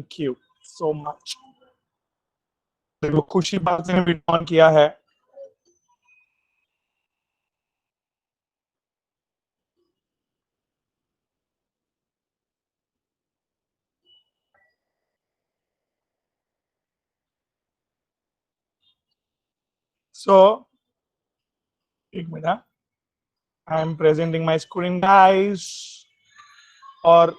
Thank you so much. देखो खुशी बात ने भी ऑन किया है। सो एक minute, I am presenting my screen guys. और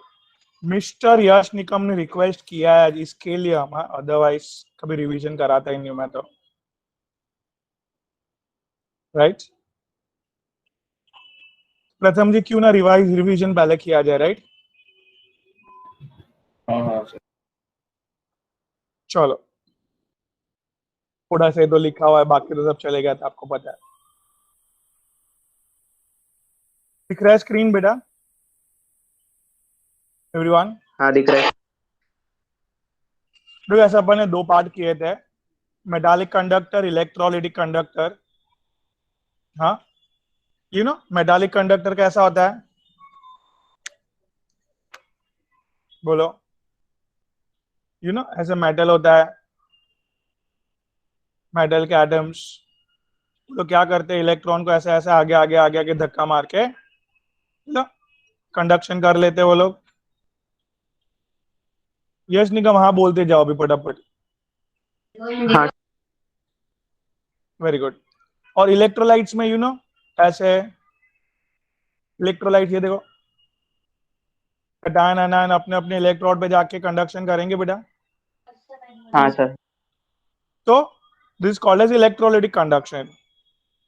मिस्टर यश निकम ने रिक्वेस्ट किया है इसके लिए, हम अदरवाइज कभी रिवीजन कराता ही नहीं मैं तो, राइट। प्रथम जी क्यों ना रिवीजन पहले किया जाए, राइट। हाँ सर। चलो, थोड़ा सा तो लिखा हुआ है, बाकी तो सब चले गया था, आपको पता है। दिख रहा है स्क्रीन बेटा एवरीवन? हाँ दिख रहा है। देखो ऐसा अपन ने दो पार्ट किए थे, मेटालिक कंडक्टर, इलेक्ट्रोलाइटिक कंडक्टर। हाँ, यू नो मेटालिक कंडक्टर कैसा होता है, बोलो। यू नो ऐसे मेटल होता है, मेटल के एटम्स, तो क्या करते हैं, इलेक्ट्रॉन को ऐसे ऐसे आगे आगे आगे आगे धक्का मार के कंडक्शन कर लेते हैं वो लोग। यश निगम हाँ बोलते जाओ अभी फटाफट। हाँ वेरी गुड। और इलेक्ट्रोलाइट्स में यू नो ऐसे इलेक्ट्रोलाइट, ये देखो कैटायन आनायन अपने अपने इलेक्ट्रोड पे जाके कंडक्शन करेंगे बेटा। हाँ सर। तो this called as electrolytic conduction.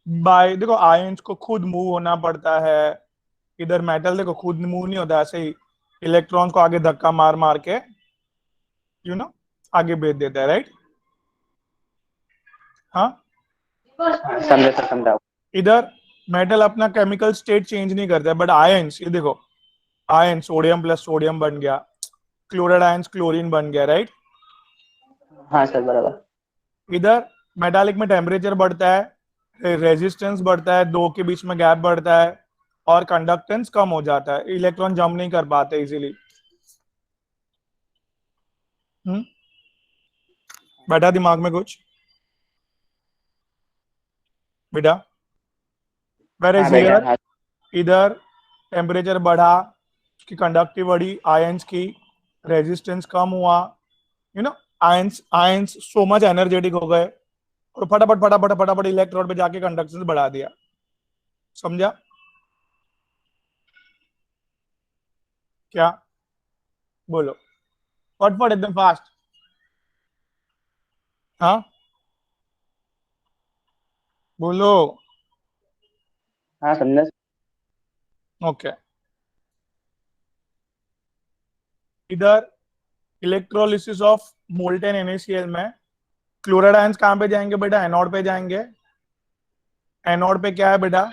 By देखो आयंस को खुद मूव होना पड़ता है, इधर मेटल देखो खुद मूव नहीं होता, ऐसे ही इलेक्ट्रॉन को आगे धक्का मार मार के यू नो आगे भेज देता है, राइट। हाँ, समझा सर, समझा। इधर मेटल अपना केमिकल स्टेट चेंज नहीं करता है, बट आयंस, ये देखो आयन सोडियम प्लस सोडियम बन गया, क्लोराइड आयंस क्लोरीन बन गया, राइट। हाँ सर बराबर। इधर मेटालिक में टेम्परेचर बढ़ता है, रेजिस्टेंस बढ़ता है, दो के बीच में गैप बढ़ता है, और कंडक्टेंस कम हो जाता है, इलेक्ट्रॉन जंप नहीं कर पाते इजीली। बैठा दिमाग में कुछ बेटा? वेरी हाँ बेटा। हियर हाँ इधर टेम्परेचर बढ़ा, उसकी कंडक्टिव बढ़ी, आयंस की रेजिस्टेंस कम हुआ, you know ions ions so much energetic हो गए, और फटाफट फटाफट फटाफट इलेक्ट्रोड पे जाके कंडक्शन बढ़ा दिया। समझा क्या? बोलो फटफट एकदम फास्ट। हाँ बोलो। हाँ समझा। ओके, इधर इलेक्ट्रोलिसिस ऑफ मोल्टेन NaCl में क्लोराइड आयंस कहां पे जाएंगे बेटा? एनोड पे जाएंगे। एनोड पे क्या है बेटा?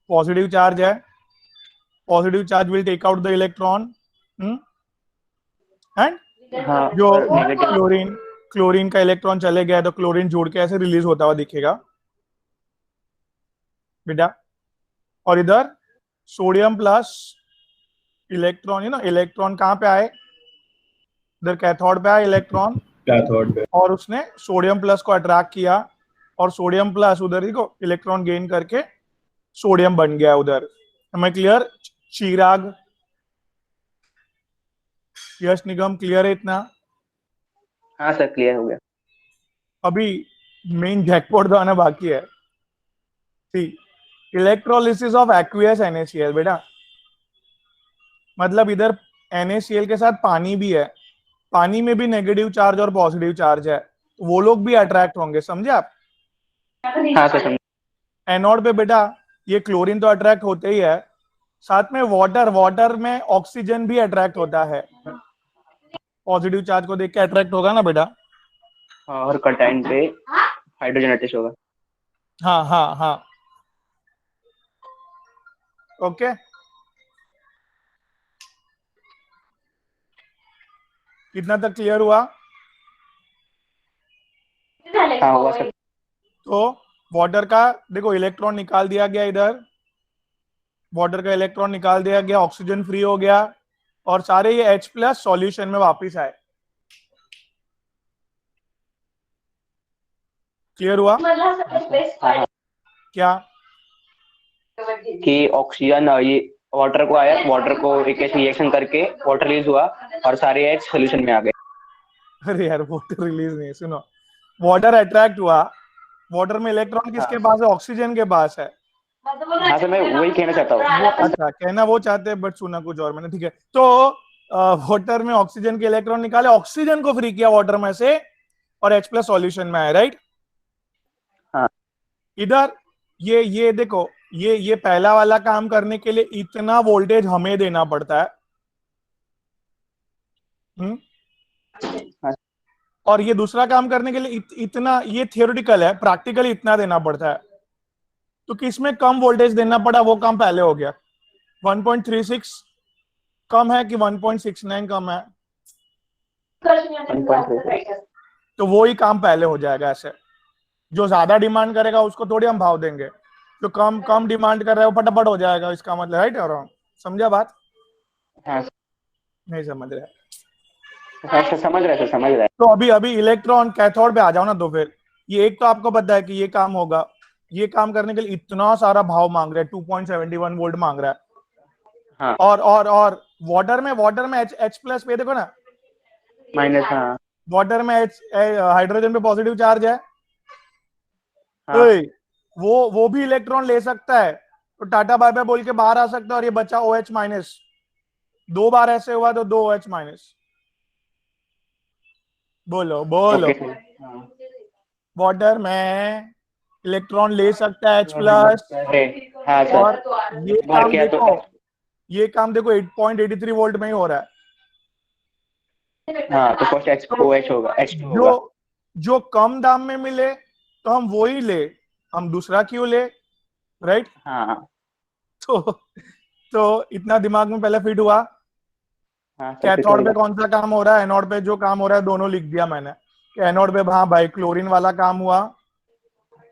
पॉजिटिव चार्ज है, positive charge will take out the electron, and हाँ जो और नेगेटिव। क्लोरीन क्लोरीन का इलेक्ट्रॉन चले गया तो क्लोरीन जुड़ के ऐसे रिलीज होता हुआ दिखेगा बेटा। और इधर sodium plus electron, you know electron कहां पे आए? इधर कैथोड पे आए इलेक्ट्रॉन, कैथोड पे। और उसने सोडियम प्लस को अट्रैक्ट किया, और सोडियम प्लस उधर ही को इलेक्ट्रॉन गेन करके सोडियम बन गया उधर। हमें क्लियर? चिराग, यश निगम क्लियर है इतना? हाँ सर क्लियर हो गया। अभी मेन जैकपॉट तो आना बाकी है। इलेक्ट्रोलिसिस ऑफ एक्वियस NaCl बेटा, मतलब इधर NaCl के साथ पानी भी है, पानी में भी नेगेटिव चार्ज और पॉजिटिव चार्ज है, वो लोग भी अट्रैक्ट होंगे, समझे आप? हाँ सर समझा। एनोड पे बेटा ये क्लोरीन तो अट्रैक्ट होते ही है, साथ में वाटर, वाटर में ऑक्सीजन भी अट्रैक्ट होता है, पॉजिटिव चार्ज को देख के अट्रैक्ट होगा ना बेटा? हाँ और कटाइन पे हाइड्रोजन अटैच होगा। हाँ हाँ हाँ, ओके। कितना तक क्लियर हुआ? हाँ हुआ सर। तो वाटर का देखो इलेक्ट्रॉन निकाल दिया गया, इधर वाटर का इलेक्ट्रॉन निकाल दिया गया, ऑक्सीजन फ्री हो गया, और सारे ये H प्लस सॉल्यूशन में वापिस आए। क्लियर हुआ क्या? कि ऑक्सीजन ये वाटर को आया, वाटर को एक रिएक्शन करके वाटर रिलीज हुआ और सारे एच सोल्यूशन में आ गए। अरे यार वाटर रिलीज नहीं, सुनो, वाटर अट्रैक्ट हुआ, वाटर में इलेक्ट्रॉन किसके पास है? ऑक्सीजन के पास है। हाँ सर, मैं वही कहना चाहता वो हूँ। अच्छा कहना वो चाहते हैं, बट सुना कुछ और मैंने, ठीक है। तो वाटर में ऑक्सीजन के इलेक्ट्रॉन निकाले, ऑक्सीजन को फ्री किया वाटर में से, और H प्लस सॉल्यूशन में आया, राइट। हाँ इधर ये देखो, ये पहला वाला काम करने के लिए इतना वोल्टेज हमें देना पड़ता है। हाँ और ये दूसरा काम करने के लिए इतना, ये थियोरेटिकल है, प्रैक्टिकली इतना देना पड़ता है। तो किसमें कम वोल्टेज देना पड़ा, वो काम पहले हो गया। 1.36 कम है कि 1.69 कम है? 1.3। तो वो ही काम पहले हो जाएगा। ऐसे जो ज्यादा डिमांड करेगा उसको थोड़ी हम भाव देंगे, जो कम कम डिमांड कर रहा है वो फटाफट हो जाएगा, इसका मतलब, राइट और रॉन्ग? समझा बात? हाँ नहीं समझ रहे? सर, समझ रहे सर, समझ रहे। तो अभी अभी इलेक्ट्रॉन कैथोड पे आ जाओ ना। तो फिर ये एक तो आपको पता है कि ये काम होगा, ये काम करने के लिए इतना सारा भाव मांग रहा है, 2.71 वोल्ट मांग रहा है। हाँ और वाटर में H प्लस पे देखो ना, माइनस। हाँ वाटर में हाइड्रोजन पे पॉजिटिव चार्ज है। हाँ ओए, वो भी इलेक्ट्रॉन ले सकता है, तो टाटा बाय बाय बोल के बाहर आ सकता है, और ये बचा OH माइनस। दो बार ऐसे हुआ तो दो OH माइनस। बोलो बोलो। Okay sir. हाँ वाटर में इलेक्ट्रॉन ले सकता है H प्लस, अरे हाँ सर, और ये भर काम के तो देखो, ये काम देखो 8.83 वोल्ट में ही हो रहा है। हाँ, तो फर्स्ट एच तो ओ एच होगा, H2 जो होगा। जो कम दाम में मिले तो हम वो ही ले, हम दूसरा क्यों ले, राइट? हाँ तो इतना दिमाग में पहले फिट हुआ। हाँ सर, फिट हो कैथोड पे गया। कौन सा काम हो रहा है, एनोड पे जो काम हो रहा है, दोनों लिख दिया मैंने कि एनोड पे हाँ भाई क्लोरीन वाला काम हुआ,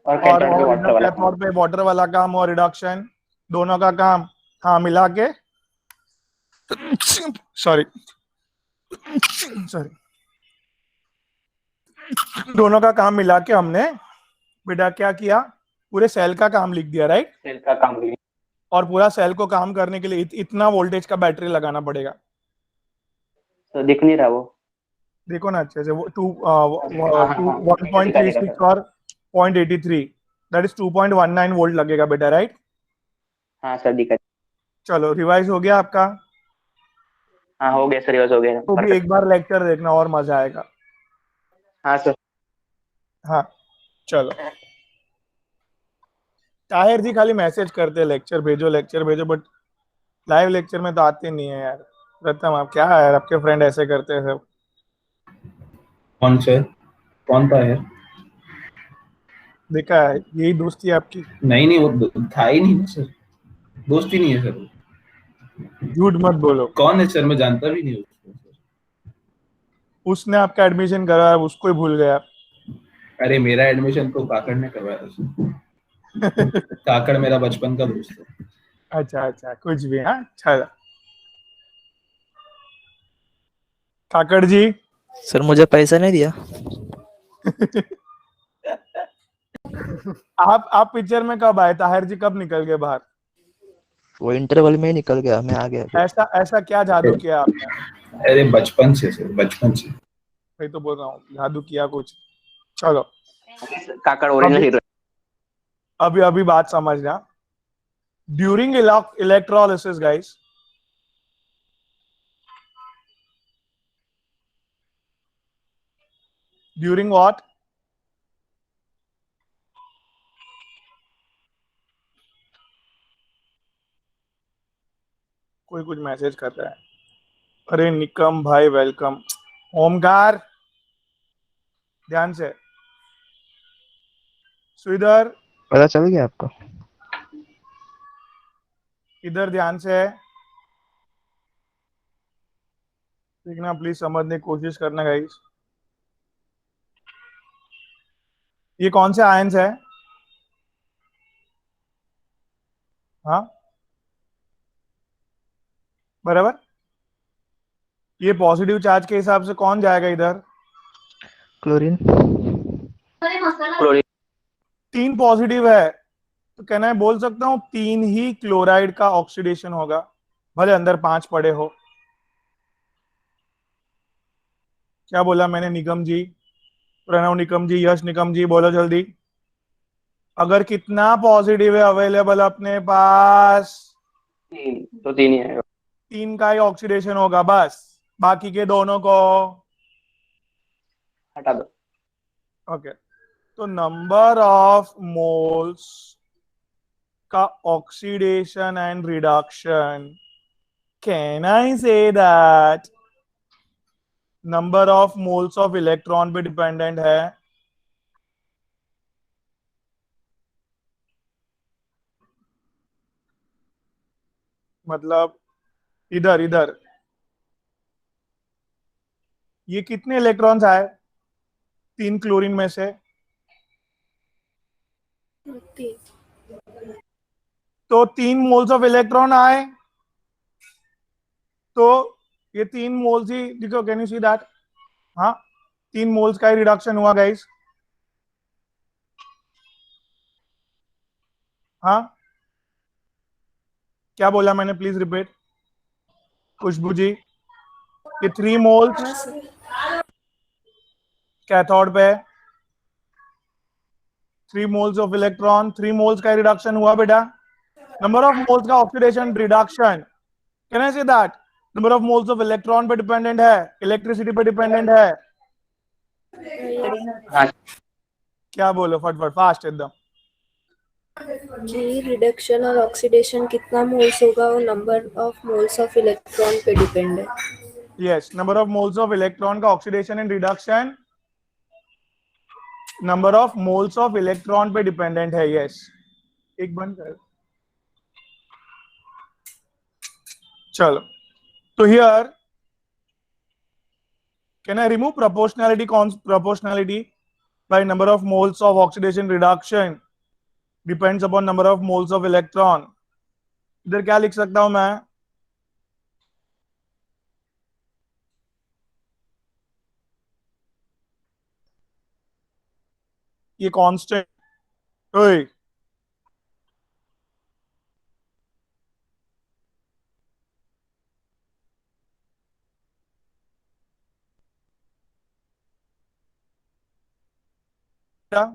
और कैथोड पे और वाटर इधर वाला काम। कैथोड पे वाटर वाला काम हुआ, रिडक्शन। दोनों का काम हाँ मिला के, सॉरी सॉरी, दोनों का काम मिला के हमने बेटा क्या किया, पूरे सेल का काम लिख दिया, राइट। सेल का काम भी। और पूरा सेल को काम करने के लिए इतना वोल्टेज का बैटरी लगाना पड़ेगा। तो दिख नहीं रहा वो। देखो ना अच्छे से, वो हाँ हाँ हाँ, वन दिखा पॉइंट दिखा थ्री दिखा सिक्स सर। और 0.83, दैट इज 2.19 वोल्ट लगेगा बेटा, राइट। हाँ सर, दिखा। चलो रिवाइज हो गया आपका। हाँ हो गया सर, रिवर्स हो गया, तो भी परफेक्ट। एक बार लेक्चर देखना और मजा आएगा। हाँ सर। हाँ चलो, ताहिर जी खाली मैसेज करते हैं लेक्चर भेजो, बट लाइव लेक्चर में तो आते नहीं है यार। रतन आप क्या है यार, आपके फ्रेंड ऐसे करते हैं सब। कौन से? कौन था यार? देखा है, यही दोस्ती है आपकी। नहीं नहीं, वो था ही नहीं ना सर। दोस्ती नहीं है सर वो। झूठ मत बोलो। कौन है सर? मैं जानता भी नहीं उसको सर। उसने आपका एडमिशन कराया, उसको ही भूल गया। अरे मेरा एडमिशन तो काकड़ ने करवाया था सर। काकड़ मेरा बचपन का दोस्त है। अच्छा अच्छा, कुछ भी, हाँ चलो। काकड़ जी सर मुझे पैसा नहीं दिया। आप पिक्चर में कब आए? ताहिर जी कब निकल गए बाहर? वो इंटरवल में ही निकल गया, मैं आ गया अभी। ऐसा ऐसा क्या जादू किया आपने? अरे बचपन से सर, बचपन से। वही तो बोल रहा हूँ, जादू किया कुछ। चलो काकड़ ओरिजिनल अभी हीरो। अभी अभी बात समझना। During electrolysis guys, during what? कोई कुछ मैसेज कर रहा है। अरे निकम भाई वेलकम। ओमकार ध्यान से, सुधर पता चल गया आपको? इधर ध्यान से देखना, प्लीज समझने की कोशिश करना गाइस। ये कौन से आयंस है? हाँ बराबर। ये पॉजिटिव चार्ज के हिसाब से कौन जाएगा इधर? क्लोरीन। क्लोरीन। 3 पॉजिटिव है तो कहना है, बोल सकता हूं 3 ही क्लोराइड का ऑक्सीडेशन होगा, भले अंदर 5 पड़े हो। क्या बोला मैंने निगम जी, प्रणव निगम जी, यश निगम जी, बोलो जल्दी। अगर कितना पॉजिटिव है अवेलेबल अपने पास? 3 तो 3 ही है। 3 का ही ऑक्सीडेशन होगा बस, बाकी के दोनों को हटा दो। ओके। तो नंबर ऑफ मोल्स का oxidation and reduction, can I say that number of moles of electron पे डिपेंडेंट है? मतलब इधर इधर ये कितने इलेक्ट्रॉन्स आए 3 क्लोरीन में से? 3। तो 3 मोल्स ऑफ इलेक्ट्रॉन आए, तो ये 3 मोल्स ही देखो, कैन यू सी दैट? हाँ, 3 मोल्स का ही रिडक्शन हुआ गाइस। हाँ, क्या बोला मैंने, प्लीज रिपीट। खुशबू जी, ये 3 मोल्स हाँ सर। कैथोड पे, 3 मोल्स ऑफ इलेक्ट्रॉन, 3 मोल्स का रिडक्शन हुआ बेटा। नंबर ऑफ मोल्स का oxidation reduction, can I say that number of moles of electron पे डिपेंडेंट है, इलेक्ट्रिसिटी पे डिपेंडेंट है? हाँ। क्या बोलो फटफट फास्ट एकदम। कि रिडक्शन और ऑक्सीडेशन कितना मोल्स होगा वो number of moles of electron पे डिपेंड है। Yes, number of moles of electron का oxidation and reduction number of moles of electron पे डिपेंडेंट है। यस, एक बंद कर। चलो, तो here can I remove proportionality by number of moles of oxidation reduction depends upon number of moles of electron। इधर क्या लिख सकता हूं मैं? ये कांस्टेंट, ओए क्या?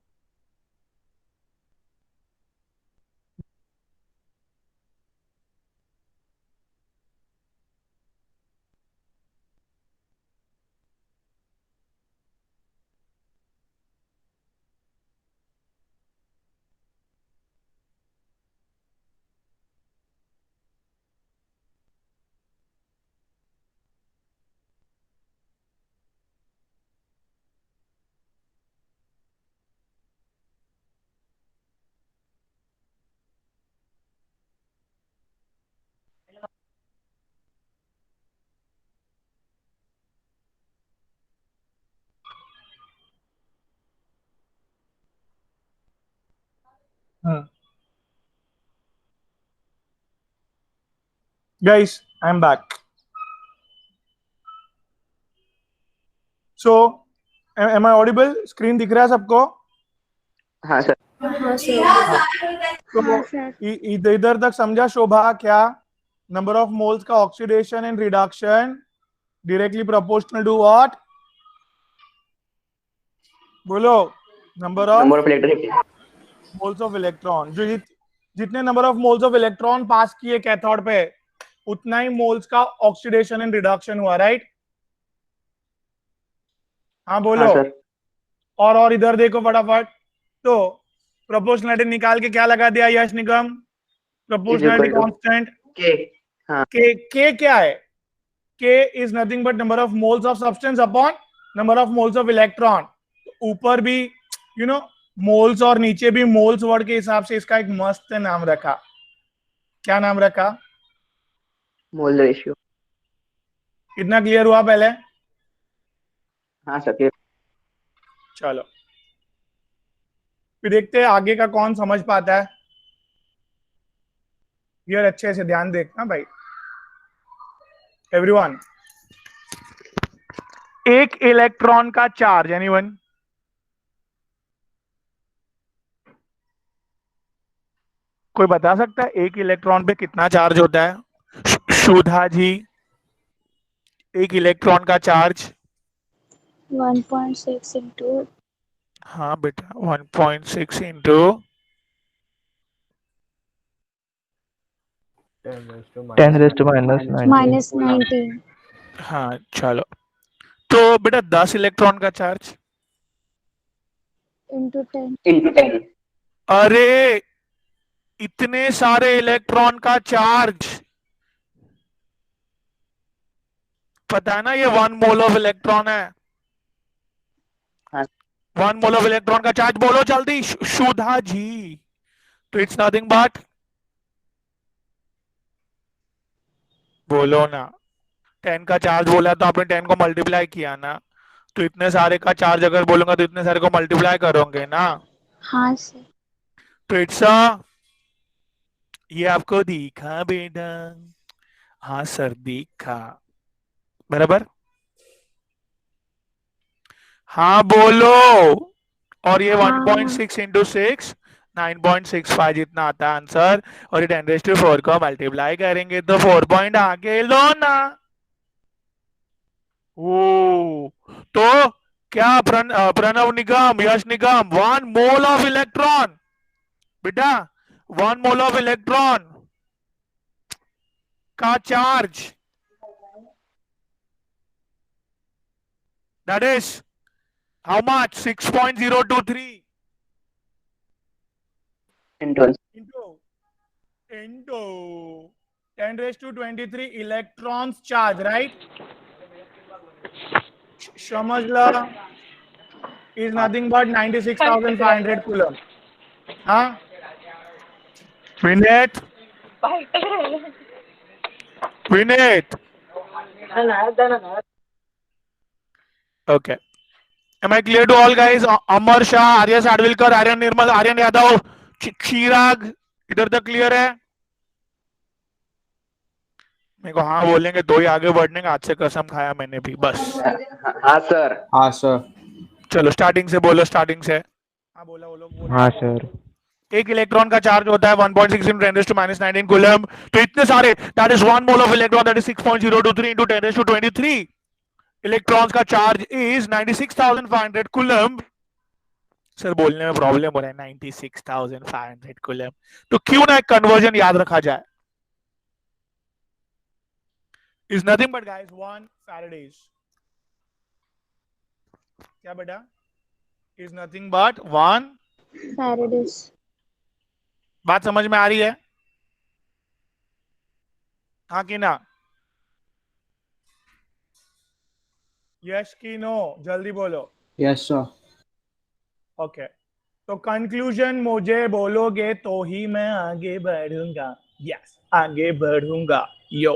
Guys, I'm back. So, am I audible? Screen दिख रहा है सबको? हाँ सर। हाँ सर। तो इधर इधर तक समझा शोभा? क्या नंबर ऑफ मोल्स का oxidation and reduction directly proportional to what? बोलो, number number of of electric. Moles of electron. जो जितने number of moles of electron पास किए कैथोड पे, उतना ही मोल्स का ऑक्सीडेशन एंड रिडक्शन हुआ, राइट? हाँ बोलो। हाँ सर। और इधर देखो फटाफट। तो प्रोपोर्शनलिटी निकाल के क्या लगा दिया यश निगम? प्रोपोर्शनलिटी equal to कांस्टेंट के। हाँ। के क्या है? के is nothing but number of moles of substance upon number of moles of electron. ऊपर भी यू नो मोल्स और नीचे भी मोल्स वर्ड के हिसाब से इसका एक मस्त नाम रखा। क्या नाम रखा? Mole ratio. इतना क्लियर हुआ पहले? हाँ सर। चलो, फिर देखते हैं आगे का कौन समझ पाता है। यार अच्छे से ध्यान देखना भाई एवरीवन। एक इलेक्ट्रॉन का चार्ज, एनीवन? कोई बता सकता है एक इलेक्ट्रॉन पे कितना चार्ज होता है? सुधा जी, एक इलेक्ट्रॉन का चार्ज? 1.6 into हाँ बेटा, 1.6 into 10 raised to minus 19. minus 19 हाँ चलो, तो बेटा 10 इलेक्ट्रॉन का चार्ज? into 10. into 10. अरे इतने सारे इलेक्ट्रॉन का चार्ज, पता है ना ये 1 मोल ऑफ इलेक्ट्रॉन है। हाँ। 1 मोल ऑफ इलेक्ट्रॉन का चार्ज बोलो जल्दी, सुधा जी। तो इट्स नथिंग बट, बोलो ना, 10 का चार्ज बोला तो आपने 10 को मल्टीप्लाई किया ना, तो इतने सारे का चार्ज अगर बोलूंगा तो इतने सारे को मल्टीप्लाई करोगे ना, हाँ सर. तो इट्स ये आपको दिखा बेटा? हाँ सर दिखा, बराबर। हाँ बोलो। और ये हाँ. 1.6 इंटू 6 9.65 जितना आता है आंसर, और ये 10⁴ को मल्टीप्लाई करेंगे तो 4 पॉइंट आगे लो ना। ओ तो क्या प्रणव निगम, यश निगम, 1 मोल ऑफ इलेक्ट्रॉन बेटा, 1 मोल ऑफ इलेक्ट्रॉन का charge, that is how much? 6.023 into into 10⁻23 electrons charge, right? समझला, is nothing but 96,500 coulomb. हाँ विनेत, विनेत, okay, am I clear to all guys? अमर शाह, आर्य साडविलकर, आर्यन निर्मल, आर्यन यादव, चिराग, इधर तक क्लियर है? मेरे को हाँ बोलेंगे तो ही आगे बढ़ने का, आज से कसम खाया मैंने भी, बस। हाँ सर. हाँ सर. चलो स्टार्टिंग से बोलो, स्टार्टिंग से। हाँ बोला बोलो, बोलो। हाँ सर. एक इलेक्ट्रॉन का चार्ज होता है 1.6 into 10⁻⁻19 कूलम, तो इतने सारे, that is 1 mole of electron, that is 6.023 into 10⁻23 electrons का चार्ज इज 96,500 कूलम। सर बोलने में प्रॉब्लम हो रहा है, 96,500 कूलम, तो क्यों ना एक कन्वर्जन याद रखा जाए। Is nothing but guys 1 Faraday's, क्या बेटा? Is nothing but 1। Faradays. बात समझ में आ रही है? हाँ कि ना? यस की नो? जल्दी बोलो। Yes sir. ओके, तो कंक्लूजन मुझे बोलोगे तो ही मैं आगे बढ़ूंगा। यस, आगे बढ़ूंगा। यो,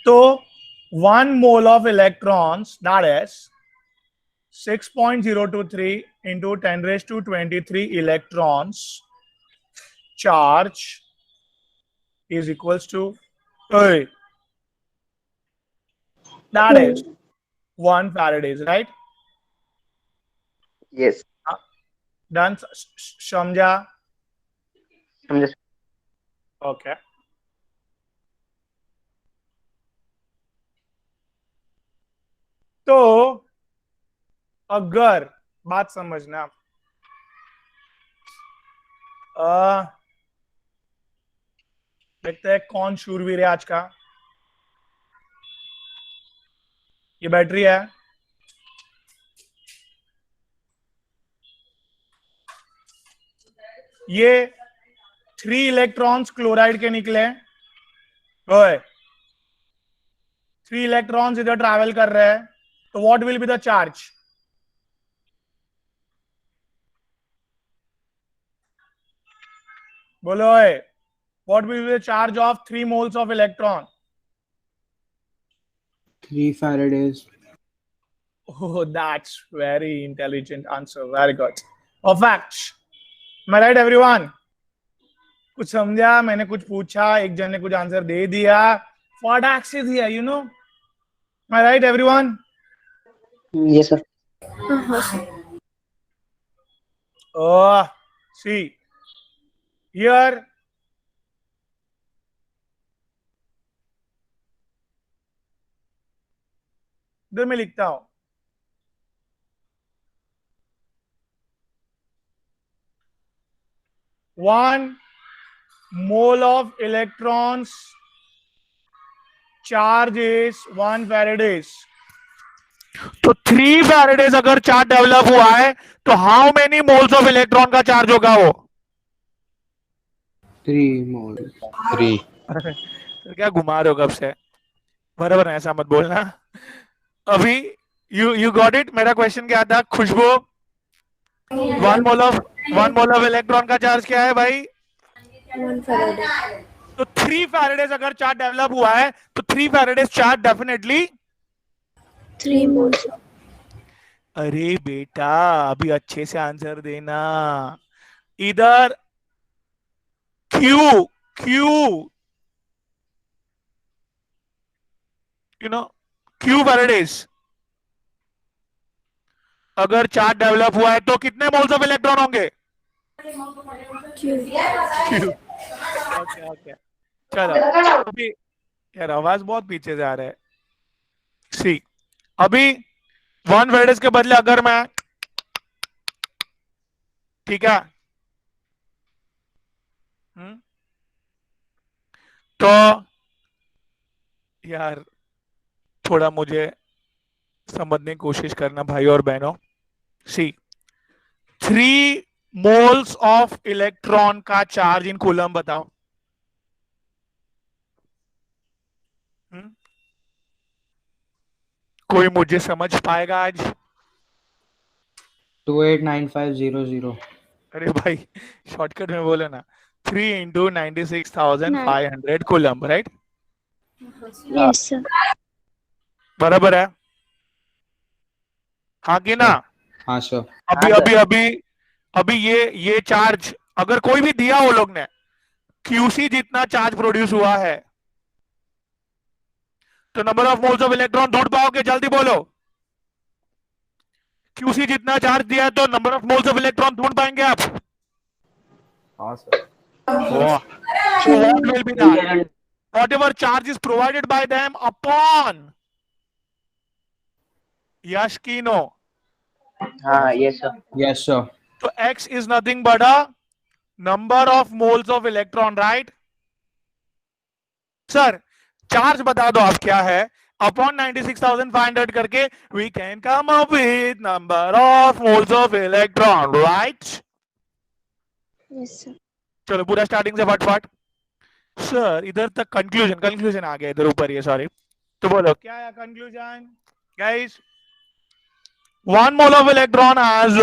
तो 1 mole of electrons, that is 6.023 into 10⁻23 electrons charge is equals to, that is 1 Faradays, right? Yes. Done? समझा? समझे. Okay. तो अगर बात समझना, देखते हैं कौन शूरवीर है आज का। ये बैटरी है, ये 3 इलेक्ट्रॉन्स क्लोराइड के निकले, 3 इलेक्ट्रॉन्स इधर ट्रैवल कर रहे हैं, तो what will be the charge? बोलो, what will be the charge of 3 moles of electron? 3 Faradays. Oh, that's very intelligent answer. Very good. Perfect. Am I right, everyone? कुछ समझा? मैंने कुछ पूछा, एक जन ने कुछ आंसर दे दिया, फटाक से दिया, you know? Am I right, everyone? ये सर। हाँ सर। Oh, see here. इधर मैं लिखता हूं 1 mole of electrons charge is 1 Faradays. तो 3 Faradays अगर चार्ज डेवलप हुआ है तो how many moles of electron का चार्ज होगा वो? 3 मोल 3 तो क्या घुमा रहे हो कब से? बराबर है, ऐसा मत बोलना। अभी यू गॉट इट। मेरा क्वेश्चन क्या था? खुशबू, 1 मोल ऑफ इलेक्ट्रॉन का चार्ज क्या है भाई? 1 फैराडे। तो 3 फैराडेज अगर चार्ज डेवलप हुआ है तो 3 फैराडेज चार्ज डेफिनेटली 3 मोल्स। अरे बेटा अभी अच्छे से आंसर देना। इधर क्यू क्यू क्यू फैराडेज अगर चार्ज डेवलप हुआ है तो कितने मोल्स ऑफ इलेक्ट्रॉन होंगे? क्यू। ओके ओके, चलो अभी यार आवाज बहुत पीछे से आ रहा है। सी अभी 1 फैराडेज के बदले अगर मैं, ठीक है, तो यार थोड़ा मुझे समझने की कोशिश करना भाई और बहनों। सी 3 मोल्स ऑफ इलेक्ट्रॉन का चार्ज इन कूलम बताओ। कोई मुझे समझ पाएगा आज? 289500 अरे भाई शॉर्टकट में बोले ना, 3 into 96,500 coulomb, right? Yes, sir. बराबर है, हाँ कि ना? हाँ सर। अभी अभी अभी अभी ये चार्ज अगर कोई भी दिया वो लोग ने, क्यूसी जितना चार्ज प्रोड्यूस हुआ है, तो number of moles of electron ढूंढ पाओगे? जल्दी बोलो। क्यूसी जितना चार्ज दिया है तो number of moles of electron ढूंढ पाएंगे आप? हाँ sir. So what will be that? Whatever charge is provided by them upon, yes ki no? हाँ ये sir. Yes sir. So X is nothing but a number of moles of electron, right? Sir charge बता दो आप क्या है upon 96,500 करके we can come up with number of moles of electron, right? Yes, sir. चलो पूरा starting से फटफट। Sir इधर तक कंक्लूजन आ गया, इधर ऊपर ये, सॉरी। तो बोलो क्या है conclusion guys? 1 mole of electron has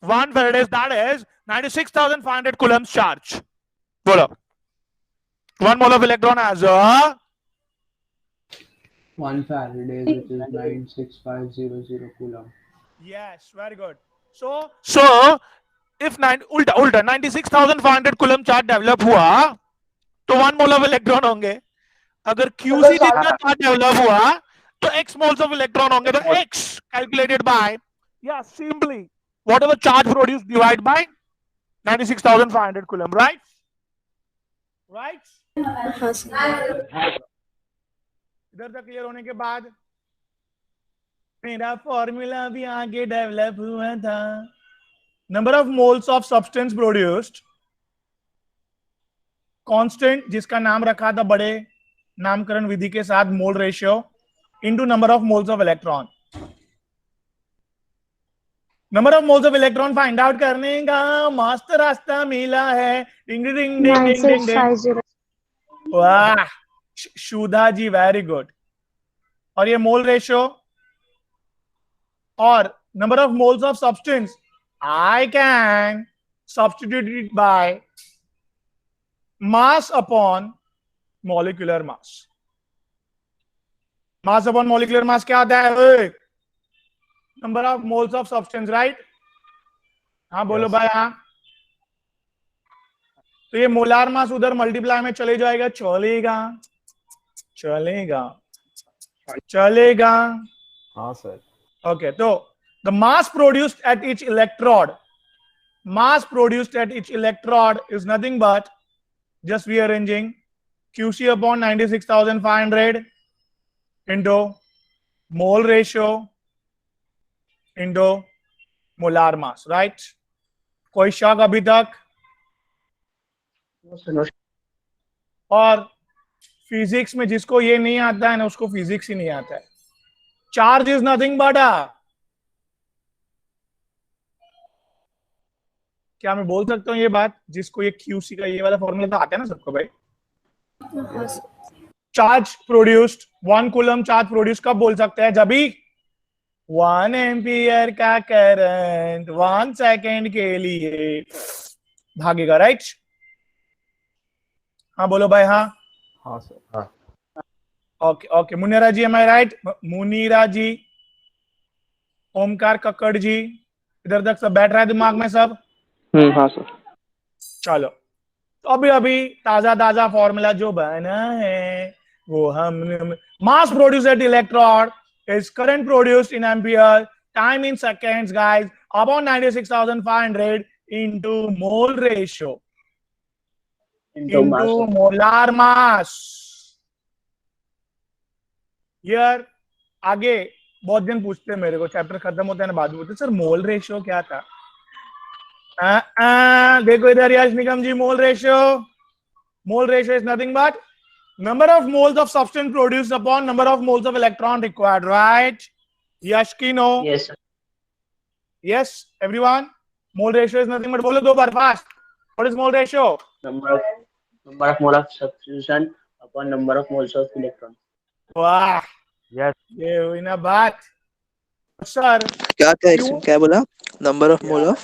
1 Faradays, that is 96,500 coulombs charge. बोलो 1 mole of electron has 1 Faraday, which is 96500 coulomb. yes, very good. So if उल्टा 96,500 coulomb चार्ज डेवलप हुआ तो 1 mole of electron होंगे। अगर QC जितना charge develop हुआ तो x moles of electron होंगे। तो x calculated by, yeah, simply whatever charge produced divide by 96,500 coulomb, right? हाँ सर। इधर तक क्लियर होने के बाद मेरा फॉर्मूला भी आगे डेवलप हुआ था। Number of moles of substance produced, constant जिसका नाम रखा था बड़े नामकरण विधि के साथ मोल ratio into number of moles of electron. Number of moles of electron find out करने का मस्त रास्ता मिला है। डिंग डिंग डिंग डिंग डिंग डिंग। 9650. वाह सुधा जी, वेरी गुड। और ये मोल रेशियो और number of moles of substance I can substitute it by mass upon molecular mass. Mass upon molecular mass क्या आता है? Number of moles of substance, right? हाँ बोलो भाई। हाँ तो ये मोलार मास उधर मल्टीप्लाई में चले जाएगा। चलेगा चलेगा चलेगा हाँ sir. Okay, so the mass produced at each electrode is nothing but just rearranging QC upon 96,500 into mole ratio into molar mass, right? कोई शक अभी तक? और फिजिक्स में जिसको ये नहीं आता है ना, उसको फिजिक्स ही नहीं आता है. चार्ज इज नथिंग बट क्या मैं बोल सकता हूँ ये बात? जिसको ये क्यूसी का ये वाला फॉर्मूला तो आता है ना सबको भाई. हाँ sir. Charge produced, 1 coulomb charge produce कब बोल सकते हैं? जब भी 1 एम्पियर का करंट 1 सेकेंड के लिए भागेगा, राइट? हाँ बोलो भाई. हाँ हाँ सर. हाँ. Okay okay. Munira ji, am I right? Munira ji, Omkar Kakkar ji, इधर तक सब बैठ रहा है दिमाग में सब? हाँ सर. चलो, तो अभी अभी ताजा फॉर्मूला जो बना है वो हम mass produce at electrode is current produced in ampere, time in seconds guys, upon 96,500 into mole ratio into molar mass. यार आगे बहुत दिन पूछते हैं मेरे को, चैप्टर खत्म होता है ना बाद में पूछते सर मोल रेशियो क्या था. देखो इधर Yash Nigam ji, mole ratio is nothing but number of moles of substance produced upon number of moles of electron required, right? Yash ki no? Yes sir. Yes everyone, mole ratio is nothing but, bolo do bar fast, what is mole ratio? Number of mole of substitution upon number of moles of electron. वाह, Yes. ये हुई ना बात sir. क्या बोला? Number of mole of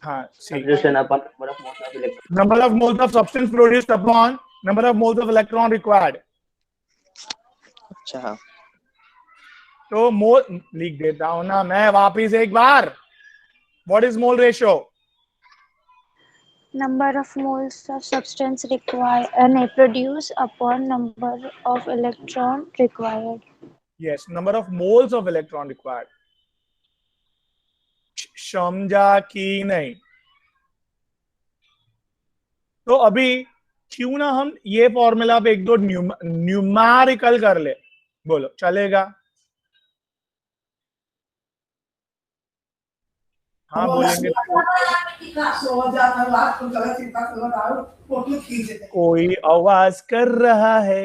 हाँ, Substitution upon number of moles of electron. number of moles of substance produced upon number of moles of electron required. अच्छा. तो मोल लिख देता हूं ना मैं वापिस एक बार. What is mole ratio? Number of moles of substance required produce upon number of electron required. Yes, number of moles of electron required. समझा कि नहीं? तो अभी क्यों ना हम ये फॉर्मूला पे एक दो न्यूमेरिकल कर ले. बोलो चलेगा? हाँ बोलेंगे. कोई आवाज कर रहा है.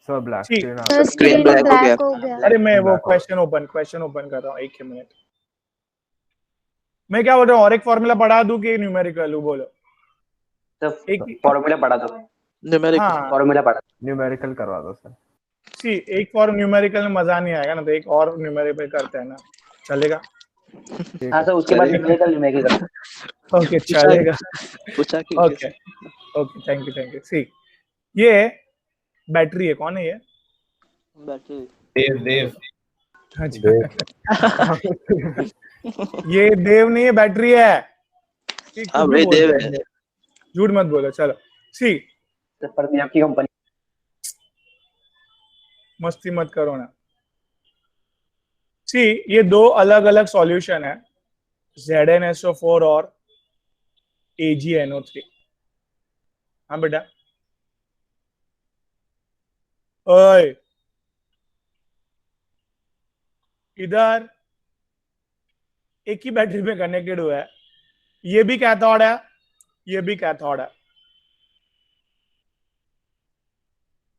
Sir, black ठीक. screen. Sir, screen black हो गया. अरे मैं वो क्वेश्चन ओपन कर रहा हूँ, एक मिनट. मैं क्या बोल रहा हूँ, और एक फॉर्मूला पढ़ा दूं कि न्यूमेरिकल? बोलो. एक फॉर्मूला पढ़ा दो. हाँ, फॉर्मूला पढ़ा. Numerical करवा दो सर. सी एक फॉर न्यूमेरिकल में मजा नहीं आएगा ना, तो एक और न्यूमेरिकल करते हैं ना, चलेगा? हाँ सर, उसके बाद न्यूमेरिकल. ओके चलेगा. पूछा कि ओके ओके, थैंक यू. सी ये बैटरी है, कौन है ये? बैटरी. देव. ये देव नहीं है, बैटरी है. हाँ भाई देव है. झूठ मत बोलो. चलो सी, पर आपकी कंपनी. मस्ती मत करो ना. सी ये दो अलग अलग सॉल्यूशन है, ZnSO4 और AgNO3. हाँ बेटा. ओए इधर एक ही बैटरी पे कनेक्टेड हुआ है. ये भी कैथोड है, ये भी कैथोड है.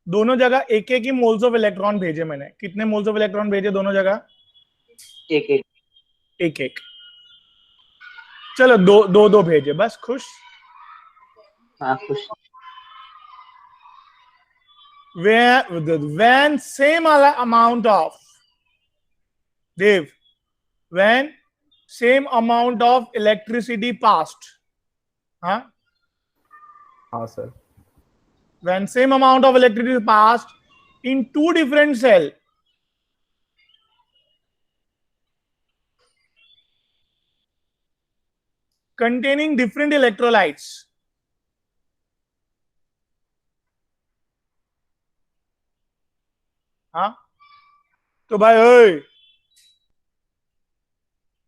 दोनों जगह एक एक ही मोल्स ऑफ इलेक्ट्रॉन भेजे मैंने. कितने मोल्स ऑफ इलेक्ट्रॉन भेजे दोनों जगह? एक. चलो दो भेजे बस. खुश? हाँ खुश. when same amount of Dev, when same amount of electricity passed, huh? हाँ sir. When same amount of electricity passed in two different cells, containing different electrolytes, हाँ, तो भाई ओए,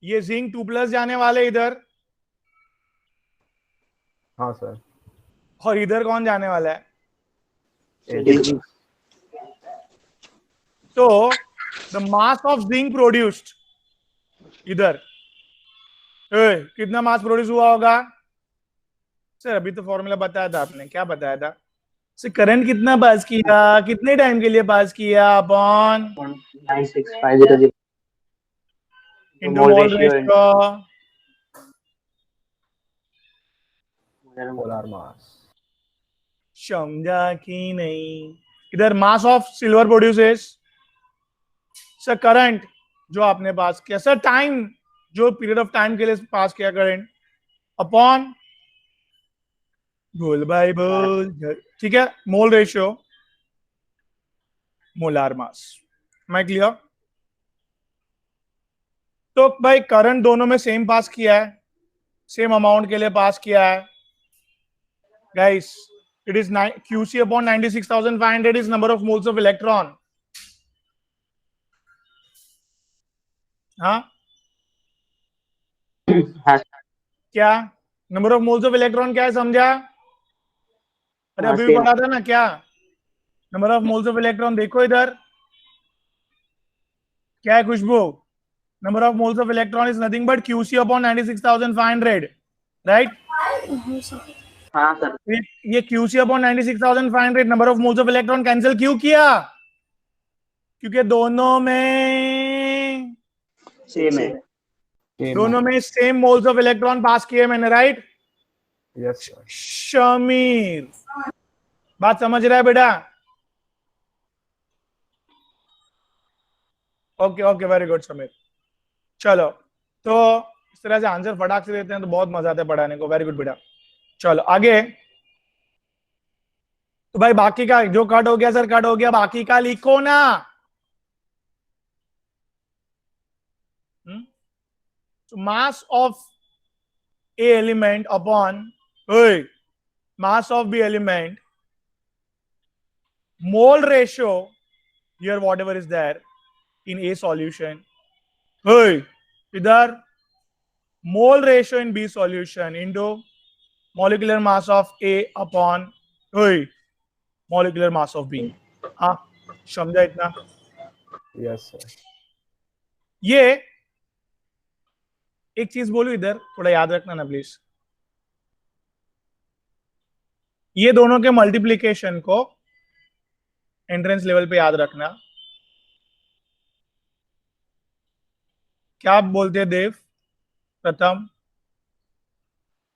ये जिंक 2+ जाने वाले इधर, हाँ सर। और इधर कौन जाने वाला है? Ag. तो the mass of zinc produced इधर, ओए, कितना मास प्रोड्यूस हुआ होगा सर? अभी तो फॉर्मूला बताया था आपने, क्या बताया था सर? करंट कितना पास किया, कितने टाइम के लिए पास किया, upon 96500 into mole ratio, Molar mass. समझा कि नहीं? इधर mass of silver produces, sir current जो आपने पास किया, सर टाइम, जो पीरियड ऑफ टाइम के लिए पास किया करंट, अपॉन, बोल भाई बोल, ठीक है, मोल रेशियो, मोलार मास। मैं क्लियर? तो भाई करंट दोनों में सेम पास किया है, सेम अमाउंट के लिए पास किया है guys. It is QC upon 96,500 is number of moles of electron. हाँ हाँ क्या number of moles of electron क्या है, समझा? अरे हाँ, अभी भी same. पढ़ा था ना क्या? Number of moles of electron देखो इधर, क्या है Khushboo? Number of moles of electron is nothing but QC upon 96,500, right? हाँ सर, ये QC upon 96,500 number of moles of electron cancel क्यों किया? क्योंकि दोनों में सेम है. दोनों में सेम मोल्स ऑफ इलेक्ट्रॉन पास किए मैंने, राइट? Yes sir. शमीर, बात समझ रहा है बेटा? Okay okay, very good Sameer. चलो, तो इस तरह से आंसर फटाक से देते हैं तो बहुत मजा आता है पढ़ाने को। वेरी गुड बेटा। चलो आगे। तो भाई बाकी का जो कट हो गया सर, कट हो गया, बाकी का लिखो ना। Mass of A element upon mass of B element, mole ratio here whatever is there in A solution, इधर mole ratio in B solution into molecular mass of A upon molecular mass of B। हाँ समझा इतना? Yes sir. ये एक चीज बोलूं इधर, थोड़ा याद रखना ना प्लीज। ये दोनों के मल्टीप्लीकेशन को एंट्रेंस लेवल पे याद रखना। क्या बोलते हैं देव? प्रथम,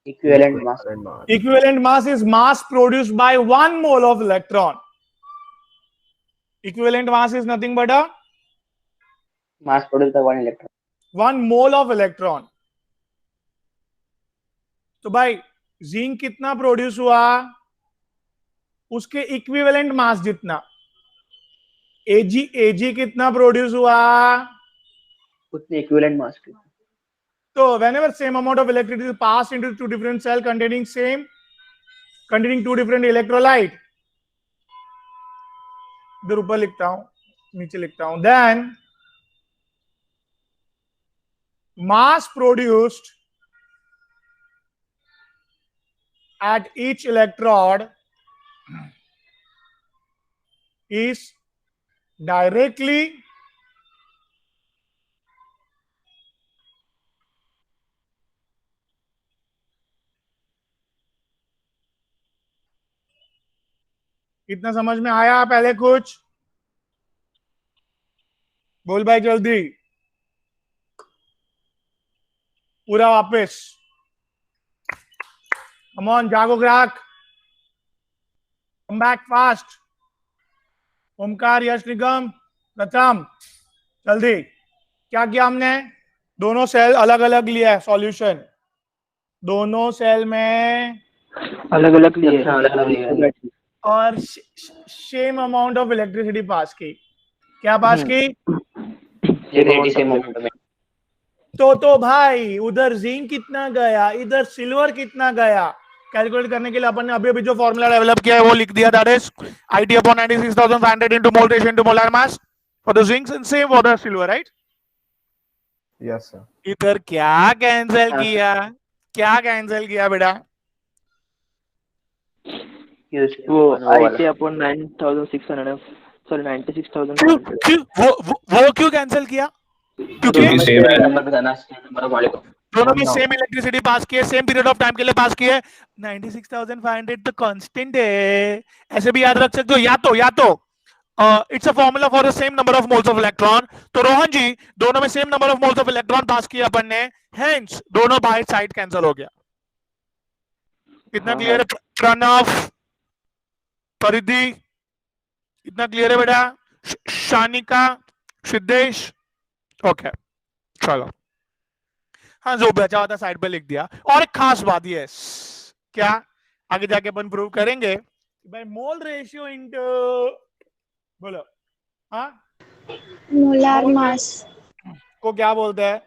Equivalent mass. Current mass. equivalent mass is mass produced by 1 mole of electron. Equivalent mass is nothing but a Mass produced by 1 electron. 1 mole of electron। तो भाई जिंक कितना प्रोड्यूस हुआ, उसके इक्विवेलेंट मास जितना। एजी कितना प्रोड्यूस हुआ, उतने equivalent mass के. तो whenever same amount of electricity is passed into two different cell containing two different electrolyte, इधर ऊपर लिखता हूं, नीचे लिखता हूं, then mass produced at each electrode is directly कितना समझ में आया? पहले कुछ बोल भाई जल्दी, पूरा वापस। कम ऑन, जागो ग्राहक, कम बैक फास्ट। ओमकार, यश, निगम, प्रथम, जल्दी। क्या किया हमने? दोनों सेल अलग अलग लिया है सॉल्यूशन, दोनों सेल में अलग अलग लिए. और same amount of electricity pass की। क्या पास की? Same amount में. तो भाई उधर जिंक कितना गया, इधर सिल्वर कितना गया, कैलकुलेट करने के लिए अपन ने अभी अभी जो फॉर्मूला डेवलप किया है वो लिख दिया। That is IT upon 96,500 into mole ratio into molar mass. for the zinc and same for the silver, right? Yes, sir. इधर क्या कैंसिल किया, क्या कैंसिल किया बेटा? वो IT upon 9,600 sorry 96,000 वो क्यों कैंसिल किया? क्योंकि क्योंकि सेम है। नंबर बताना, नंबर वाले को दोनों में सेम इलेक्ट्रिसिटी पास किए, सेम पीरियड ऑफ टाइम के लिए पास किए, 96,500 तो कांस्टेंट है, ऐसे भी याद रख सकते हो। या तो it's a formula for the same number of moles of electron. तो रोहन जी दोनों में same number of moles of electron पास किया अपन ने, हेंस दोनों बाहर साइड कैंसिल हो गया। इतना क्लियर है प्रणव, परिधि, इतना क्लियर है बेटा? शानिका, सिद्धेश, ओके चलो। हाँ जो बचा हुआ था साइड पे लिख दिया। और एक खास बात ये क्या आगे जाके अपन प्रूव करेंगे भाई, मोल रेशियो इनटू बोलो, हाँ मोलर मास को क्या बोलते हैं?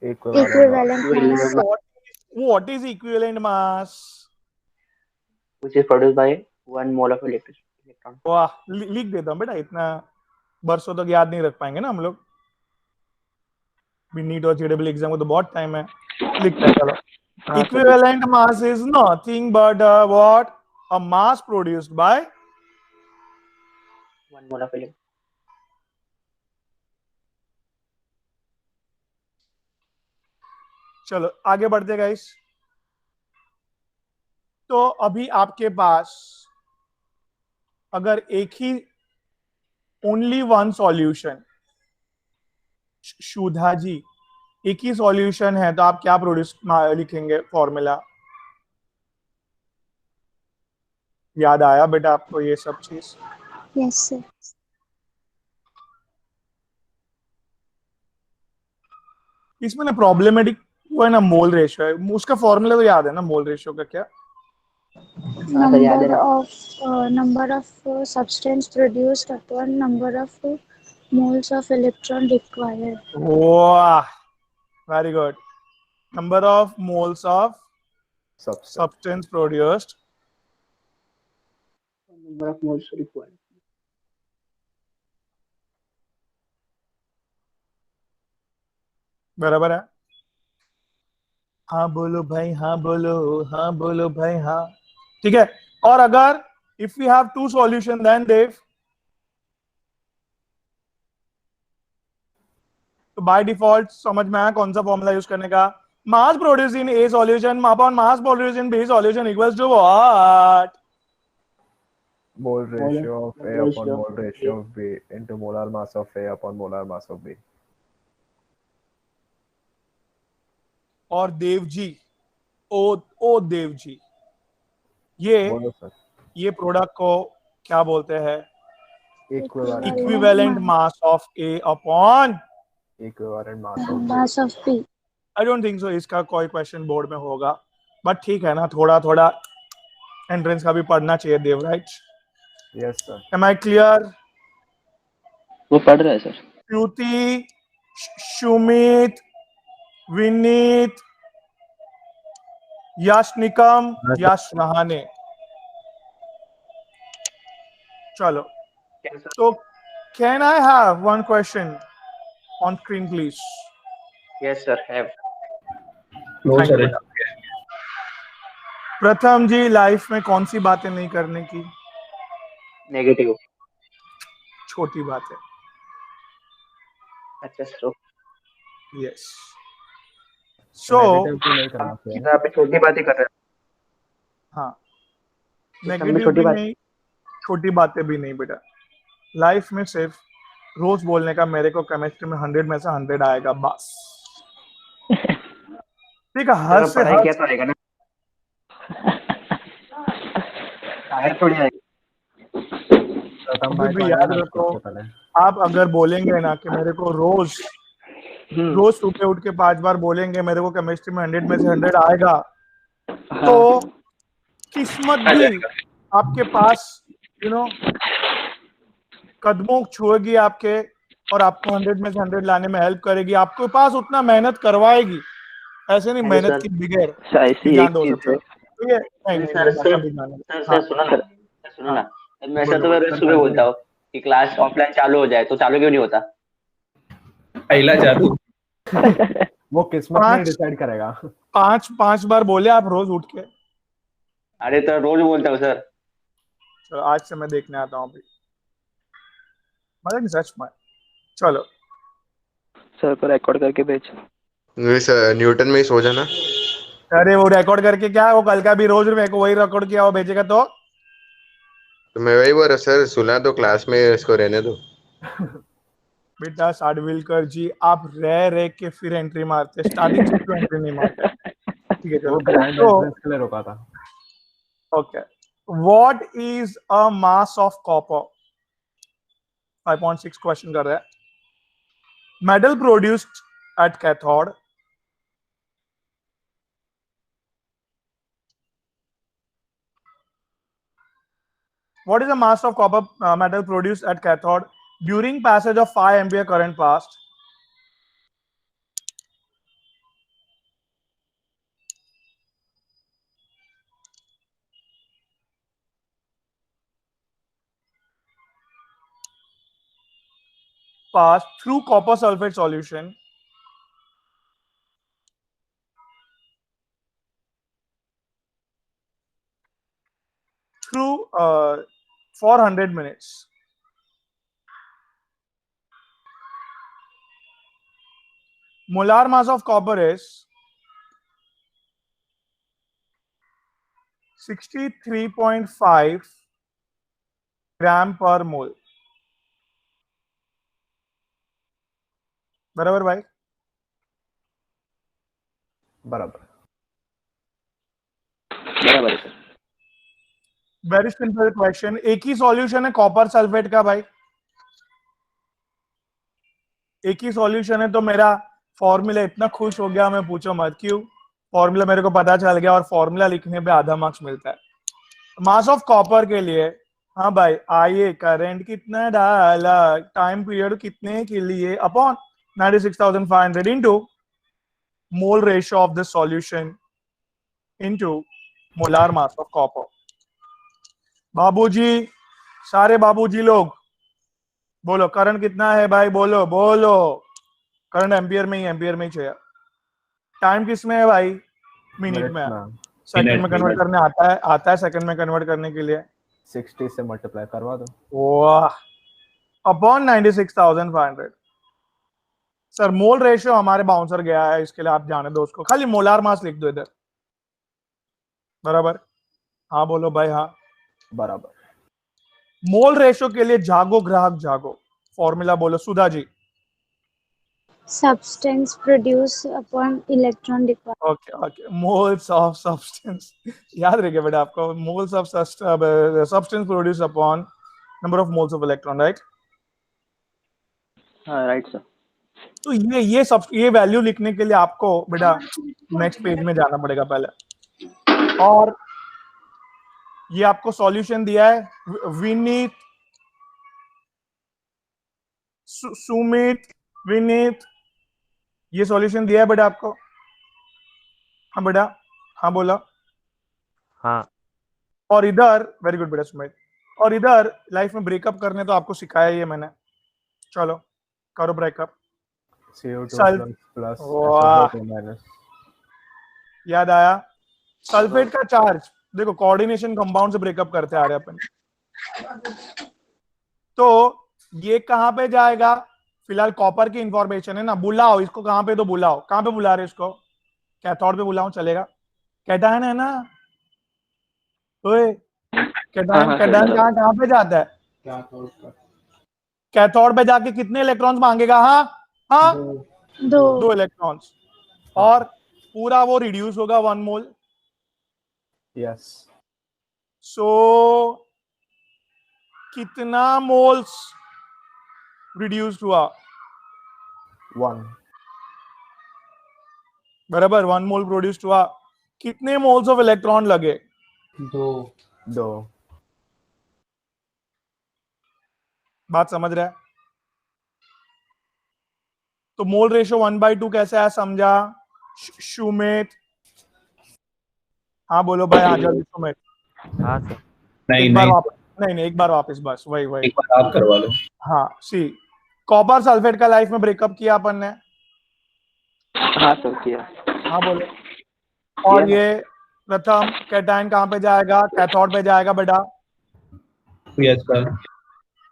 Equivalent mass what is equivalent mass? which is produced by 1 mole of electron. वाह लिख देता हूँ बेटा, इतना बरसों तक याद नहीं रख पाएंगे ना हम लोग, नीट और जेडबल एग्जाम को तो बहुत टाइम है। लिखते हैं चलो। Equivalent mass is nothing but what? A mass produced by 1 mole of electron. चलो आगे बढ़ते गाइस। तो अभी आपके पास अगर एक ही only one solution, Sudha ji एक ही सॉल्यूशन है तो आप क्या प्रोड्यूस लिखेंगे फॉर्मूला? याद आया बेटा आपको ये सब चीज? Yes sir. इसमें ना प्रॉब्लमेटिक वो है ना, मोल रेशियो है, उसका फॉर्मूला तो याद है ना मोल रेशियो का? क्या number of substance produced upon number of moles of electron required. वाह very good. Number of moles of substance produced, Number of moles required. बराबर है? हाँ बोलो भाई, हाँ बोलो, हाँ बोलो भाई, हाँ ठीक है। और अगर if we have two solution then Dev, तो बाय डिफॉल्ट समझ में आया कौन सा फॉर्मूला यूज करने का? Mass produce in A solution upon mass produce in B solution equals to what? Mole ratio of A upon mole ratio of B into molar mass of A upon molar mass of B. और देव जी, ओ देव जी, बोलो sir. ये product को क्या बोलते हैं? Equivalent equivalent mass of A upon mass of B. I don't think so इसका कोई question board में होगा, बट ठीक है ना, थोड़ा थोड़ा एंट्रेंस का भी पढ़ना चाहिए Dev, right? Yes sir. Am I clear? वो पढ़ रहा है सर। श्रुति, सुमित, विनीत, यश निकम, यश रहाने। चलो तो can I have one question on screen please? Yes sir, have. No sir. Pratham ji life में कौन सी बातें नहीं करने की? Negative. छोटी बात है। अच्छा सर, यस सो Negative तो नहीं करना चाहिए। यहाँ पे छोटी बातें कर रहे हैं। हाँ में नेगेटिव छोटी भी बात- नहीं, छोटी बातें भी नहीं बेटा। लाइफ में सिर्फ रोज बोलने का मेरे को केमिस्ट्री में 100 में से 100 आएगा बस। ठीक है, हर से पढ़ाई हर किया तो आएगा ना, शायद थोड़ी आएगी। प्रथम अभी भाई भी को याद आना है रखो, सबसे पहले। आप अगर बोलेंगे ना कि मेरे को रोज सुबह उठ के 5 बार बोलेंगे मेरे को केमिस्ट्री में 100 में से 100 आएगा, तो किस्मत भी आपके पास कदमों छुएगी आपके, और आपको 100 में से 100 लाने में हेल्प करेगी, आपके पास उतना मेहनत करवाएगी। ऐसे नहीं मेहनत सर, की बगैर ऐसी जान एक दो चीज सकते है। हो। ठीक है, नहीं सर, ऐसा भी जान है। सर सुनो ना, हाँ। मैं सुनो ना, मैं सुबह बोलता हूँ कि क्लास ऑफलाइन चालू हो जाए, तो चालू क्यों नहीं होता? पहला जादू। वो किस्मत पांच- नहीं डिसाइड करेगा। 5 बार बोले आप रोज उठ के। अरे तो रोज बोलता हूँ सर। चलो आज से मैं देखने आता हूँ अभी, मतलब सच में। चलो सर को रिकॉर्ड करके भेज। न्यूटन में ही सो जाना। अरे वो रिकॉर्ड करके क्या, वो कल का भी रोज मेरे को वही रिकॉर्ड किया वो भेजेगा तो। तो मैं वही बोल रहा सर, सुना तो क्लास में, इसको रहने दो। बेटा साडविलकर जी, आप रह रह के फिर एंट्री मारते, स्टार्टिंग से क्यों एंट्री नहीं मारते? ठीक है वो चलो। ग्रैंड तो एंट्रेंस के लिए रुका था। Okay, what is a mass of copper? 5.6 question कर रहा है। Metal produced at cathode, what is the mass of copper metal produced at cathode during passage of 5 ampere current passed? Passed through copper sulfate solution through 400 minutes. Molar mass of copper is 63.5 gram per mole. बराबर भाई? बराबर। बराबर है sir. Very simple question. एक ही solution है copper sulphate का भाई, एक ही सॉल्यूशन है। तो मेरा फॉर्मूला इतना खुश हो गया, मैं पूछो मत क्यों। फॉर्मूला मेरे को पता चल गया और फॉर्मूला लिखने पे आधा मार्क्स मिलता है। मास ऑफ कॉपर के लिए, हाँ भाई, आइए करंट कितना डाला, टाइम पीरियड कितने के लिए, upon 96,500 into mole ratio of the solution into molar mass of copper. बाबूजी, सारे बाबूजी लोग बोलो करंट कितना है भाई, बोलो बोलो। करंट एम्पियर में ही चाहिए। टाइम किस में है भाई? मिनट में। सेकंड में कन्वर्ट करने आता है सेकंड में कन्वर्ट करने के लिए 60 से मल्टीप्लाई करवा दो। वाह, अपॉन 96,500। सर मोल रेशियो हमारे बाउंसर गया है, इसके लिए आप जाने दो उसको, खाली मोलार मास लिख दो इधर। बराबर? हाँ बोलो भाई। हाँ बराबर। मोल रेशियो के लिए जागो ग्राहक जागो, फॉर्मूला बोलो Sudha ji. Substance produced upon electron required. Okay okay, moles of substance याद रखिए बेटा आपको, moles of substance produce upon number of moles of electron, right? हाँ राइट सर। तो ये वैल्यू लिखने के लिए आपको बेटा नेक्स्ट पेज में जाना पड़ेगा पहले। और ये आपको सॉल्यूशन दिया है विनीत, सुमित, विनीत, ये सॉल्यूशन दिया है बेटा आपको। हाँ बेटा, हाँ बोला। हाँ। और इधर वेरी गुड बेटा सुमित, और इधर लाइफ में ब्रेकअप करने तो आपको सिखाया ये मैंने। चलो करो ब्रेकअप। CO2 प्लस वाह, माइनस। याद आया। सल्फेट का चार्ज देखो, कोऑर्डिनेशन कंपाउंड से ब्रेकअप करते आ रहे अपन। तो ये कहां पे जाएगा? फिलहाल कॉपर की इंफॉर्मेशन है ना, बुलाओ इसको कहां पे, तो बुलाओ कहां पे बुला रहे इसको? कैथोड पे बुलाओ, चलेगा? कैटायन है ना, ओए कैटायन, कैटायन कहां पे जाता है? कैथोड पे जाके कितने इलेक्ट्रॉन्स मांगेगा? हाँ हाँ, 2 इलेक्ट्रॉन्स। और पूरा वो रिड्यूस होगा 1 मोल। यस। सो कितना मोल्स रिड्यूस्ड हुआ? 1। बराबर, 1 मोल प्रोड्यूस्ड हुआ। कितने मोल्स ऑफ इलेक्ट्रॉन लगे? 2। बात समझ रहा है? तो मोल रेशियो 1/2 कैसे है समझा? सुमित, हाँ बोलो भाई। हाँ जल्दी सुमित। हाँ सर। नहीं एक बार नहीं, वापस नहीं एक बार वापस, बस वही वही। एक बार आप करवा लो। हाँ सी, कॉपर सल्फेट का लाइफ में ब्रेकअप किया अपन ने। हाँ सर किया। हाँ बोलो। किया और ना। ये प्रथम कैटायन कहाँ पे जाएगा? कैथोड पे जाएगा बेटा। Yes sir.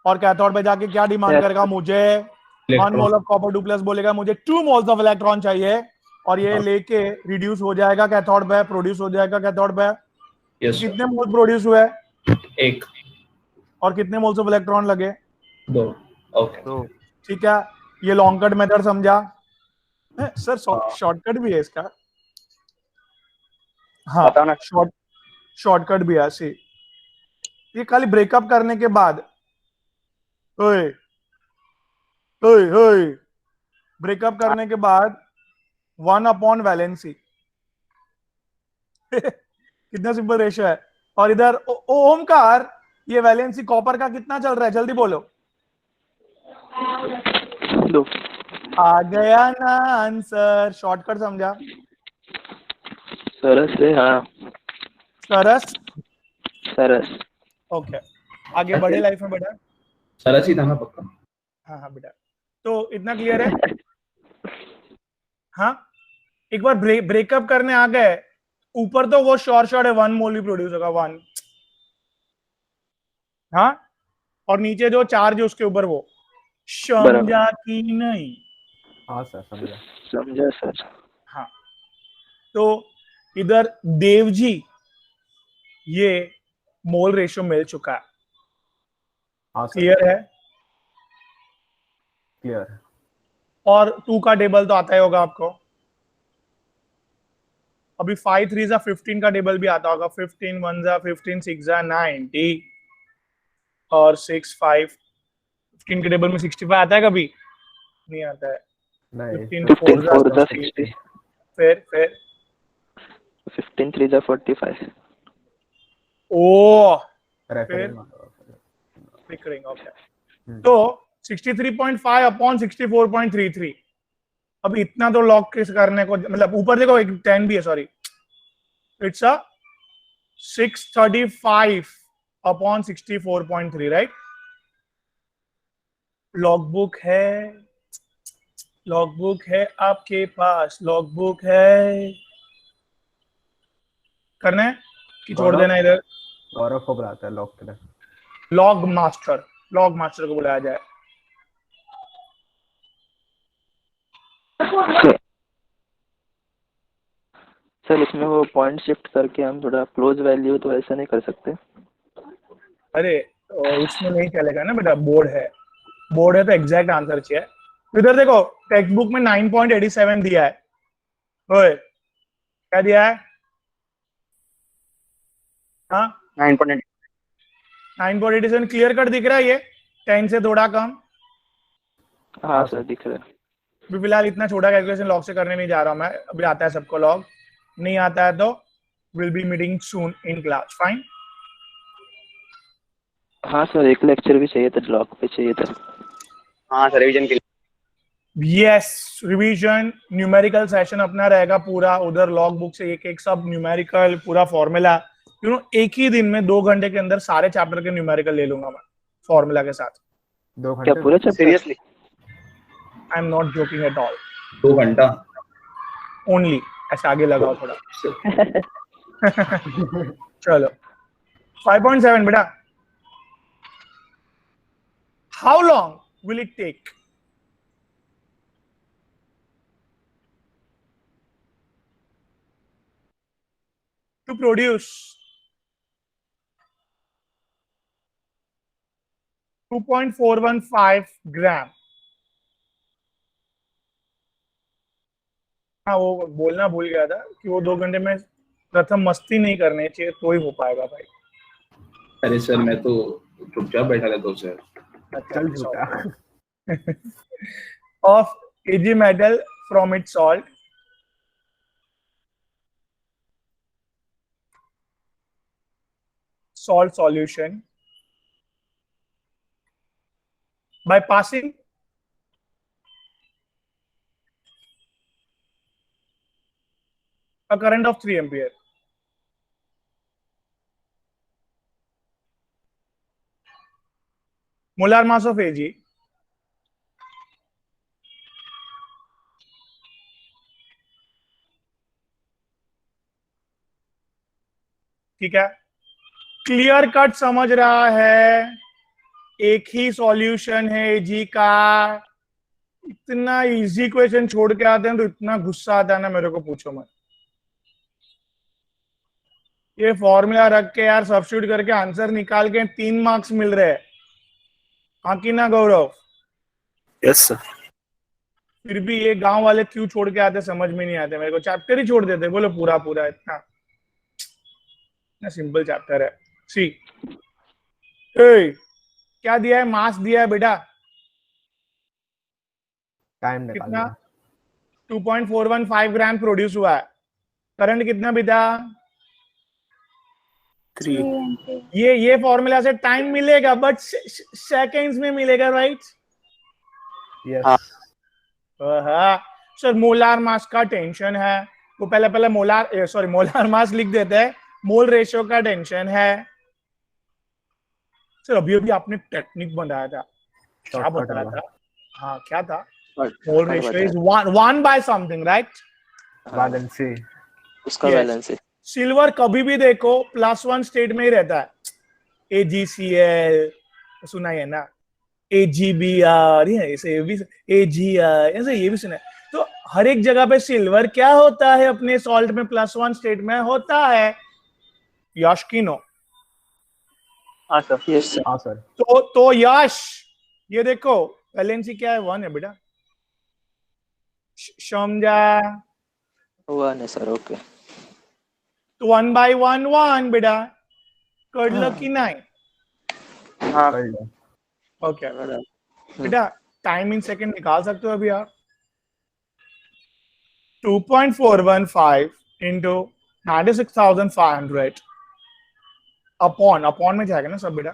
और कैथोड पे जाके क्या डिमांड Yes, करेगा? मुझे 1 electron. Mole of copper 2 plus बोलेगा, मुझे 2 मोल्स ऑफ इलेक्ट्रॉन चाहिए। और ये हाँ। लेके रिड्यूस हो जाएगा कैथोड पे, प्रोड्यूस हो जाएगा कैथोड पे। यस कितने मोल प्रोड्यूस हुए? सर। 1 और कितने मोल्स ऑफ इलेक्ट्रॉन लगे? 2। ओके। तो ठीक है, ये लॉन्ग कट मेथड समझा? सर हाँ। शॉर्टकट भी है इसका। हाँ बताओ ना। शॉर्टकट भी है सी। ये खाली ब्रेकअप करने के बाद, ओए ओए ओए, ब्रेकअप करने के बाद 1/वैलेंसी कितना सिंपल रेशियो है। और इधर ओमकार, ये वैलेंसी कॉपर का कितना चल रहा है? जल्दी बोलो। 2। आ गया ना आंसर, शॉर्टकट समझा? सरस है हाँ। सरस। सरस। ओके, आगे बढ़े लाइफ में बेटा। सरस ही था ना पक्का? हाँ हाँ बेटा, तो इतना क्लियर है। हाँ, एक बार ब्रेकअप करने आ गए ऊपर तो वो श्योर है 1 मोल ही प्रोड्यूस होगा, 1। हाँ, और नीचे जो चार्ज है उसके ऊपर वो, बराबर। समझा कि नहीं? हाँ सर समझा। समझा सर। हाँ, तो इधर देव जी ये मोल रेशियो मिल चुका है। हाँ सर क्लियर है? क्लियर। और 2 का टेबल तो आता ही होगा आपको। अभी 5 3 जा 15 का टेबल भी आता होगा। 15 1 जा 15 6 जा 90 और 6 5 15 के टेबल में 65 आता है कभी? नहीं आता है। नहीं 15 4 जा 4 60, 60। फिर 15 3 45। ओ रेफरेंस। फिर ओके, तो 63.5 अपॉन 64.33। अब इतना तो लॉग किस करने को, मतलब ऊपर देखो एक 10 भी है, sorry, it's a 635 upon 64.3, right? Logbook है आपके पास? लॉगबुक है? करना है कि छोड़ देना इधर? गौरव को बुलाता है लॉक के लिए। लॉग मास्टर को बुलाया जाए। सर इसमें वो पॉइंट शिफ्ट करके हम थोड़ा क्लोज वैल्यू तो ऐसा नहीं कर सकते? अरे उसमें नहीं चलेगा ना बेटा, बोर्ड है तो एग्जैक्ट आंसर चाहिए। इधर देखो, टेक्स्ट बुक में 9.87 दिया है। ओए, क्या दिया है? हाँ, 9.8। 9.87 क्लियर कट दिख रहा है ये? 10 से थोड़ा कम। हाँ सर दिख रहा है। अभी फिलहाल इतना छोटा कैलकुलेशन लॉग से करने नहीं जा रहा मैं, अभी आता है सबको लॉग, नहीं आता है तो will be meeting soon in class, fine. हाँ सर एक लेक्चर भी चाहिए था, ब्लॉक पे चाहिए था। हाँ सर रिवीजन के लिए। यस, रिवीजन न्यूमेरिकल सेशन अपना रहेगा पूरा, उधर लॉग बुक से एक सब न्यूमेरिकल पूरा फॉर्मूला, एक ही दिन में 2 घंटे के अंदर सारे चैप्टर के न्यूमेरिकल ले लूंगा मैं फॉर्मूला के साथ। 2 क्या घंटे पूरे chapter? Seriously? I am not joking at all. 2 घंटा ओनली, ऐसे आगे लगाओ थोड़ा। चलो 5.7 बेटा, how long will it take to produce 2.415 gram? हाँ, वो बोलना भूल गया था कि वो 2 घंटे में प्रथम मस्ती नहीं करनी चाहिए तो ही हो पाएगा भाई। अरे सर मैं तो चुपचाप बैठा रहता हूँ सर। चल झूठा। Of AG metal from its salt solution by passing a current of 3 ampere. Molar mass of Ag, ठीक है, क्लियर कट समझ रहा है, एक ही सॉल्यूशन है Ag का। इतना इजी क्वेश्चन छोड़ के आते हैं तो इतना गुस्सा आता है ना, मेरे को पूछो मत। ये फॉर्मूला रख के यार सब्स्टिट्यूट करके आंसर निकाल के 3 मार्क्स मिल रहे हैं, हाँ कि ना गौरव? Yes sir. फिर भी ये गांव वाले क्यों छोड़ के आते समझ में नहीं आते मेरे को। चैप्टर ही छोड़ देते, बोलो पूरा पूरा इतना सिंपल चैप्टर है। सी क्या दिया है? मास दिया है बेटा, टाइम निकाल कितना? लिया। 2.415 ग्राम प्रोड्यूस हुआ है। करंट कितना बेटा? 3 ये फॉर्मूला से टाइम मिलेगा बट सेकंड्स में मिलेगा, right? Yes sir molar mass का टेंशन है, वो पहले मोलार मास लिख देते हैं, मोल रेशियो का टेंशन है। सर अभी आपने टेक्निक बताया था, क्या बताया था? हाँ क्या था? मोल ratio is 1 by something, right? Valency, उसका बैलेंस है। सिल्वर कभी भी देखो +1 स्टेट में ही रहता है। AgCl सुना है ना, AgBr, ऐसे ये भी AgI, ऐसे ये भी सुना है। तो हर एक जगह पे सिल्वर क्या होता है अपने सॉल्ट में +1 स्टेट में होता है। यश की नो? हाँ सर। Yes sir. हाँ सर। तो यश ये देखो वैलेंसी क्या है? 1 है बेटा, समझा? 1 है सर। ओके। तो 1 by 1 1 बेटा, कळलं की नाही? हाँ ओके बेटा, टाइम इन सेकंड निकाल सकते हो अभी आप? 2.415 into 96,500 अपॉन में जाएगा ना सब बेटा?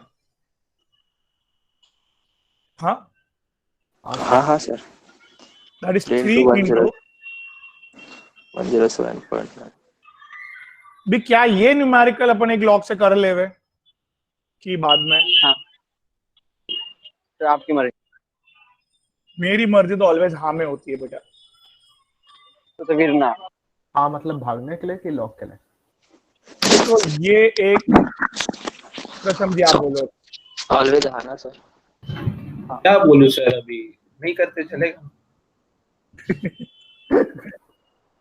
हाँ हाँ हाँ sir. That is 3 3 into into 107.9। भी क्या ये न्यूमेरिकल अपन एक लॉग से कर लेवे कि बाद में? हाँ तो आपकी मर्जी। मेरी मर्जी तो ऑलवेज हाँ में होती है बेटा। तो फिर ना, हाँ मतलब भागने के लिए कि लॉक के लिए? तो ये एक कसम जी, आप बोलो। ऑलवेज आना सर। क्या बोलूं सर, अभी नहीं करते चलेगा।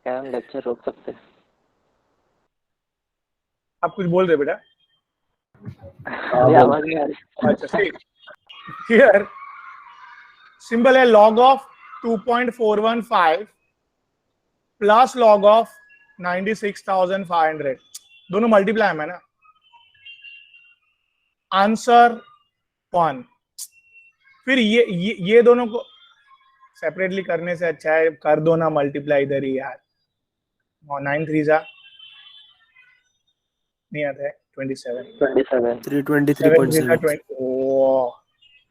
क्या हम लेक्चर रोक सकते हैं? आप कुछ बोल रहे बेटा? अरे आवाज नहीं आ रही। अच्छा हियर सिंबल है log of 2.415 plus log of 96,500, दोनों मल्टीप्लाई में ना। आंसर 1। फिर ये दोनों को सेपरेटली करने से अच्छा है कर दो ना मल्टीप्लाई इधर ही यार। 9 3 नहीं आता है 27 323.7।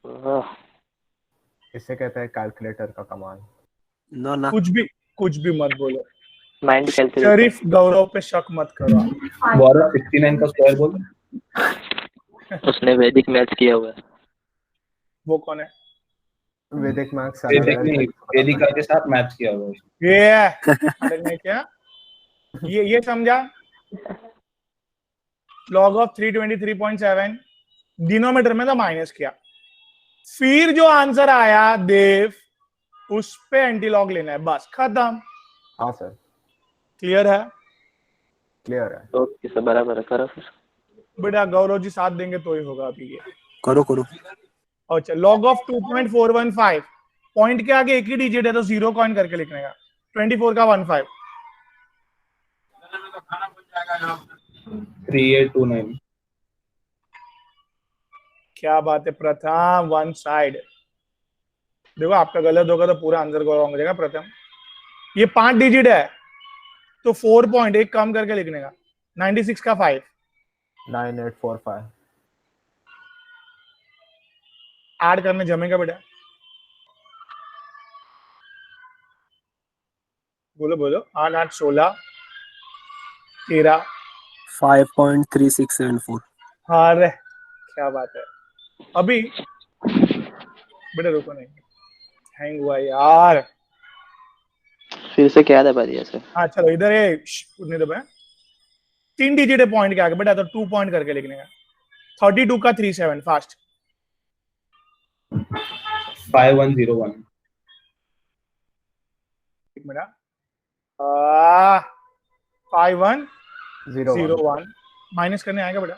ओह, इसे कहते हैं कैलकुलेटर का कमाल। ना ना कुछ भी मत बोलो, माइंड कैलकुलेटर। शरीफ गौरव पे शक मत करो। गौरव 69 का स्क्वायर बोल। उसने वैदिक मैथ्स किया हुआ है। वो कौन है? वैदिक मैथ्स वेदिका के साथ मैच किया हुआ है। ये क्या ये समझा? log ऑफ 323.7 डिनोमिनेटर में तो माइनस किया, फिर जो आंसर आया देव उस पे एंटी लॉग लेना है, बस खत्म। हाँ सर। क्लियर है? क्लियर है। ओके सर, बराबर है। करो फिर। बेटा गौरव जी साथ देंगे तो ही होगा अभी ये। करो करो। अच्छा log ऑफ 2.415 पॉइंट के आगे एक ही डिजिट है तो 0 कॉइन करके लिखने का। 24 का 15 3829। क्या बात है प्रथम, 1 साइड। देखो आपका गलत होगा तो पूरा आंसर गौरव हो जाएगा। प्रथम ये 5 डिजिट है तो 4 पॉइंट एक कम करके लिखने का। 96 का 5 9845 ऐड करने जमेगा बेटा? बोलो बोलो। 8 8 16 13 5.3674। अरे क्या बात है। अभी बेटा रुको, नहीं हैंग हुआ यार। फिर से क्या दबा दिया सर? हाँ चलो इधर ये नहीं दबा, 3 डिजिट है पॉइंट के आगे बेटा, तो 2 पॉइंट करके लिखने का। 32 का 37 फास्ट। 5101 एक मिनट, 5101 माइनस करने आएगा बेटा,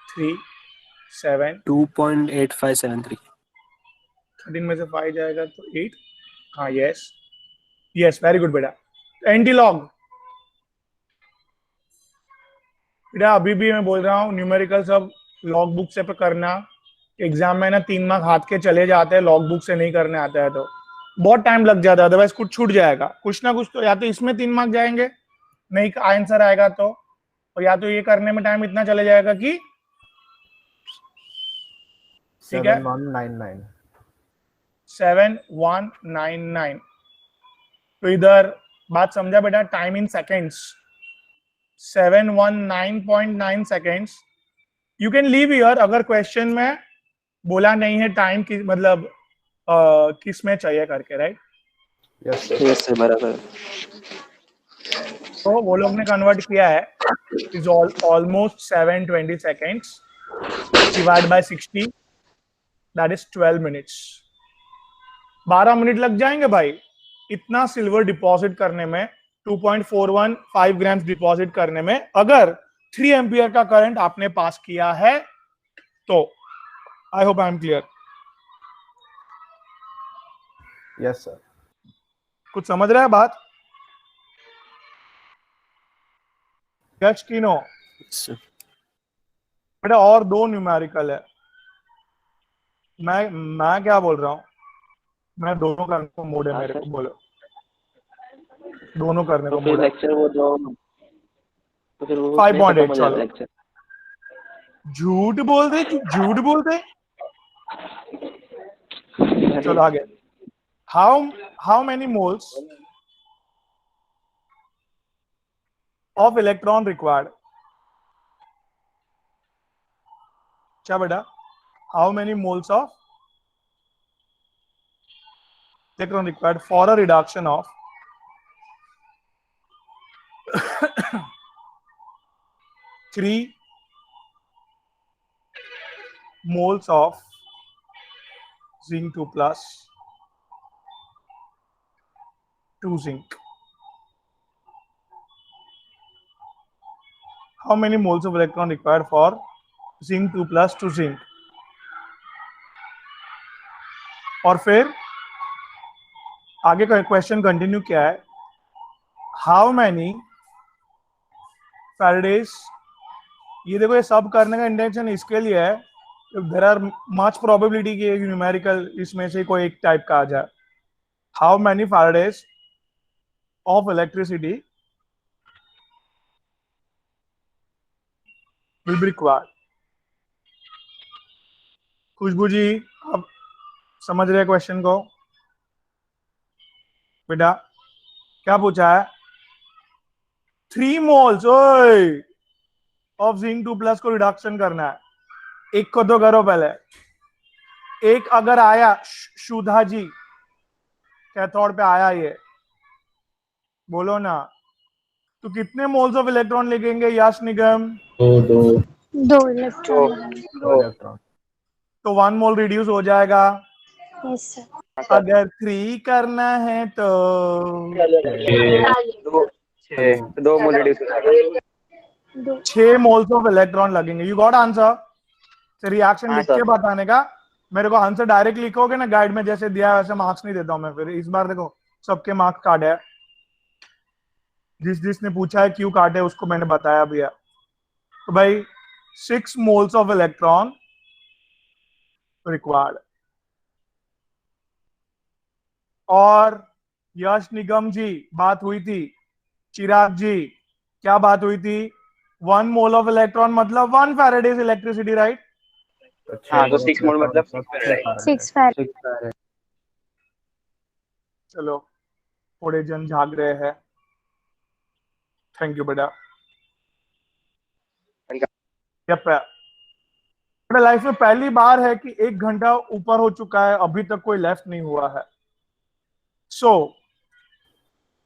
3 7 2.8573 13 में से 5 जाएगा तो 8। हाँ यस यस, वेरी गुड बेटा। एंटी लॉग बेटा, अभी भी मैं बोल रहा हूँ न्यूमेरिकल सब लॉग बुक से पे करना। एग्जाम में ना 3 मार्क हाथ के चले जाते हैं, लॉग बुक से नहीं करने आता है तो बहुत टाइम लग जाता है, अदरवाइज कुछ छूट जाएगा, कुछ ना कुछ तो। या तो इसमें 3 मार्क जाएंगे, नहीं आंसर आएगा तो, और या तो ये करने में टाइम इतना चले जाएगा कि ठीक है 7199 7199। तो इधर बात समझा बेटा, time in seconds 719.9 seconds. You can leave here अगर क्वेश्चन में बोला नहीं है टाइम की, मतलब किस में चाहिए करके, राइट? यस सर बराबर। तो वो लोग ने कन्वर्ट किया है, is almost 720 seconds divide by 60, that is 12 minutes. 12 minute लग जाएंगे भाई इतना सिल्वर डिपॉजिट करने में, 2.415 ग्राम्स डिपॉजिट करने में, अगर 3 एम्पियर का करंट आपने पास किया है तो। I hope I am clear. Yes sir. कुछ समझ रहे हैं बात? यस की नो? बेटा और 2 न्यूमेरिकल है, मैं क्या बोल रहा हूँ, मैं दोनों करने को मोड है मेरे को, बोलो दोनों करने को तो फिर मोड है। लेक्चर वो दो, तो फिर वो 5.8 चलो। लेक्चर। झूठ बोलते झूठ बोलते। चलो आगे। How many moles of electron required? क्या बेटा, how many moles of electron required for a reduction of 3 moles of zinc 2 plus 2 zinc? How many moles of electron required for zinc 2 plus 2 zinc? और फिर आगे का question continue क्या है, how many Faraday's. ये देखो, ये सब करने का इंटेंशन इसके लिए है, देयर आर मच प्रोबेबिलिटी कि न्यूमेरिकल इसमें से कोई एक टाइप का आ जाए। How many faradays of electricity will be required? Khushboo ji अब समझ रहे क्वेश्चन को? बेटा क्या पूछा है, 3 मोल्स ऑफ जिंक 2 प्लस को रिडक्शन करना है। एक को तो करो पहले, एक अगर आया सुधा जी कैथोड पे आया, ये बोलो ना, तो कितने मोल्स ऑफ इलेक्ट्रॉन लिखेंगे यश निगम? 2 इलेक्ट्रॉन। तो 1 मोल रिड्यूस हो जाएगा। Yes sir. अगर 3 करना है तो 2 मोल रिड्यूस हो जाएगा। 6 मोल्स ऑफ इलेक्ट्रॉन लगेंगे। You got answer? से रिएक्शन हाँ, लिख के सर। बताने का। मेरे को आंसर डायरेक्ट लिखोगे ना गाइड में जैसे दिया है, वैसे मार्क्स नहीं देता हूं मैं। फिर इस बार देखो सबके मार्क्स काटे है, जिसने पूछा है क्यों काटे उसको मैंने बताया भी है। तो भाई 6 मोल्स ऑफ इलेक्ट्रॉन रिक्वायर्ड। और यश निगम जी बात हुई थी, चिराग जी क्या बात हुई थी, 1 मोल ऑफ इलेक्ट्रॉन मतलब 1 फैराडेज इलेक्ट्रिसिटी, राइट? हाँ, तो 6 मोल मतलब 6 फैराडे। चलो थोड़े जन जाग रहे हैं। थैंक यू बेटा। यप मेरे लाइफ में पहली बार है कि 1 घंटा ऊपर हो चुका है, अभी तक कोई लेफ्ट नहीं हुआ है। सो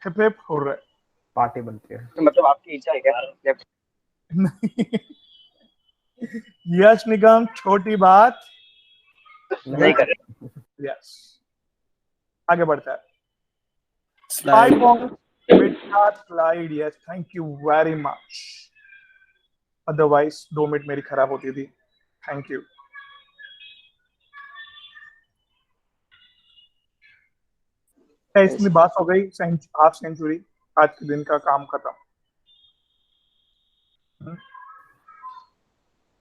हिप हिप हो रहा है। पार्टी बनती है। तो मतलब आपकी इच्छा है क्या? यश निगम छोटी बात नहीं कर रहे। यस, आगे बढ़ता है। Slide. 5 points slide. Yes, thank you very much. Otherwise 2 minute मेरी खराब होती थी। Thank you. इसमें बात हो गई, हाफ सेंचुरी, आज के दिन का काम खत्म।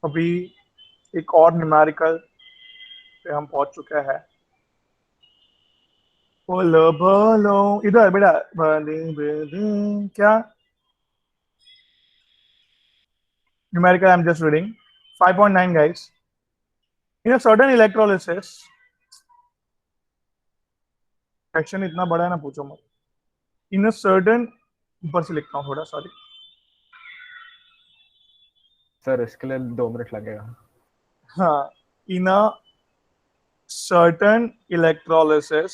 अभी एक और न्यूमेरिकल पे हम पहुंच चुके हैं। बोलो बोलो इधर बेटा, क्या numerical I am just reading. 5.9 guys, in a certain electrolysis, question इतना बड़ा है ना, पूछो मत। इन अ सर्टन, ऊपर से लिखता हूँ थोड़ा, सॉरी सर इसके लिए 2 मिनट लगेगा। हाँ, इन अ सर्टन इलेक्ट्रोलिसिस,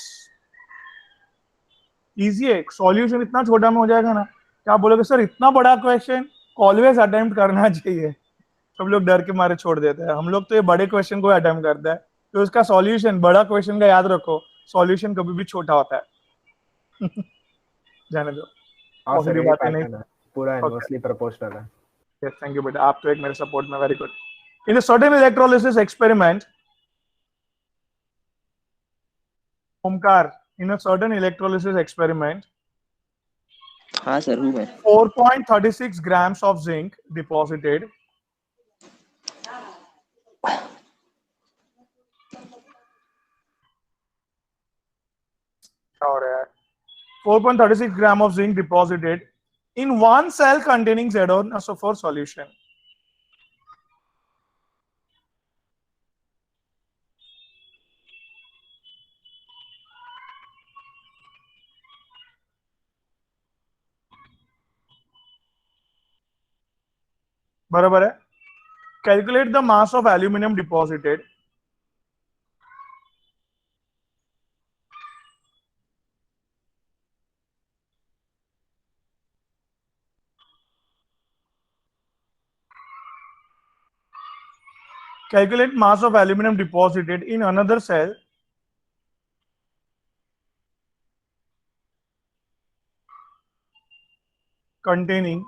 इजी है, सॉल्यूशन इतना छोटा में हो जाएगा ना। क्या बोलोगे सर इतना बड़ा क्वेश्चन ऑलवेज अटेम्प्ट करना चाहिए। सब लोग डर के मारे छोड़ देते हैं। हम लोग तो ये बड़े क्वेश्चन को अटेम्प्ट करते हैं, तो उसका सॉल्यूशन, बड़ा क्वेश्चन का याद रखो, सॉल्यूशन कभी भी छोटा होता है। जाने दो, हाँ सर, पॉजिटिव यही बातें नहीं। पैटर्न है, पूरा इनवर्सली प्रोपोर्शनल है। यस, थैंक यू बेटा, आप तो एक मेरे सपोर्ट में, very good. In a certain electrolysis experiment, Omkar, in a certain electrolysis experiment, हाँ सर हूँ मैं। 4.36 grams of zinc deposited और 4.36 gram of zinc deposited in one cell containing ZnSO4 solution. बराबर है। Calculate the mass of aluminum deposited in another cell containing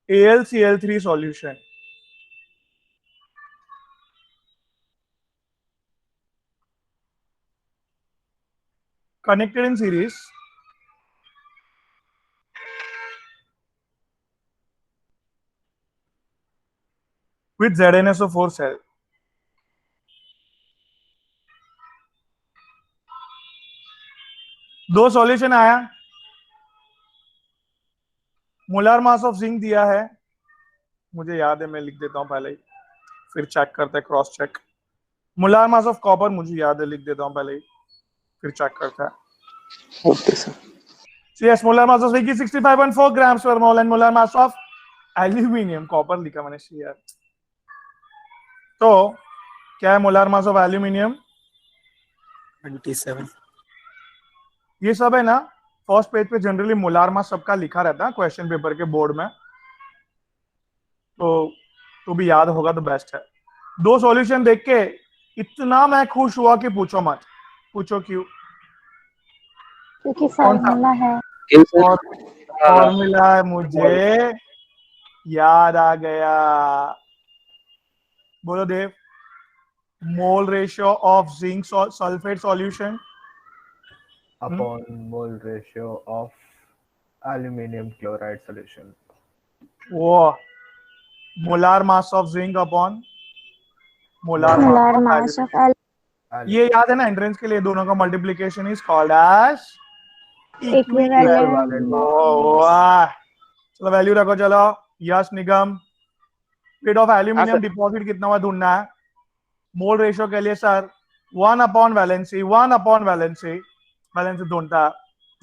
AlCl3 solution. Connected in series with ZnSO4 cell. दो solution आया, molar mass of zinc दिया है, मुझे याद है, मैं लिख देता हूं पहले ही, फिर चेक करते हैं, cross check. Molar mass of copper मुझे याद है, लिख देता हूं पहले ही, फिर चेक करता है। Okay sir. Yes, molar mass of zinc is 65.4 grams per mole and molar mass of aluminium, copper लिखा मैंने यार। तो क्या है मोलार मास ऑफ एल्यूमिनियम? 27। ये सब है ना, फर्स्ट पेज पे जनरली मोलार मास सबका लिखा रहता है क्वेश्चन पेपर के बोर्ड में, तो भी याद होगा तो बेस्ट है। दो सॉल्यूशन देख के इतना मैं खुश हुआ कि पूछो मत। पूछो क्यों? क्योंकि फॉर्मूला है। फॉर्मूला है, मुझे याद आ गया। बोलो Dev, mole ratio of zinc sulphate solution upon mole ratio of aluminium chloride solution. वो molar mass of zinc upon molar mass of ये याद है ना एंट्रेंस के लिए, दोनों का multiplication is called as equivalent. वाह, चलो वैल्यू रखो। चलो Yash Nigam, weight of aluminium deposit कितना हुआ ढूंढना है। मोल रेशियो के लिए sir 1 upon valency, 1 upon valency, valency ढूंढता है।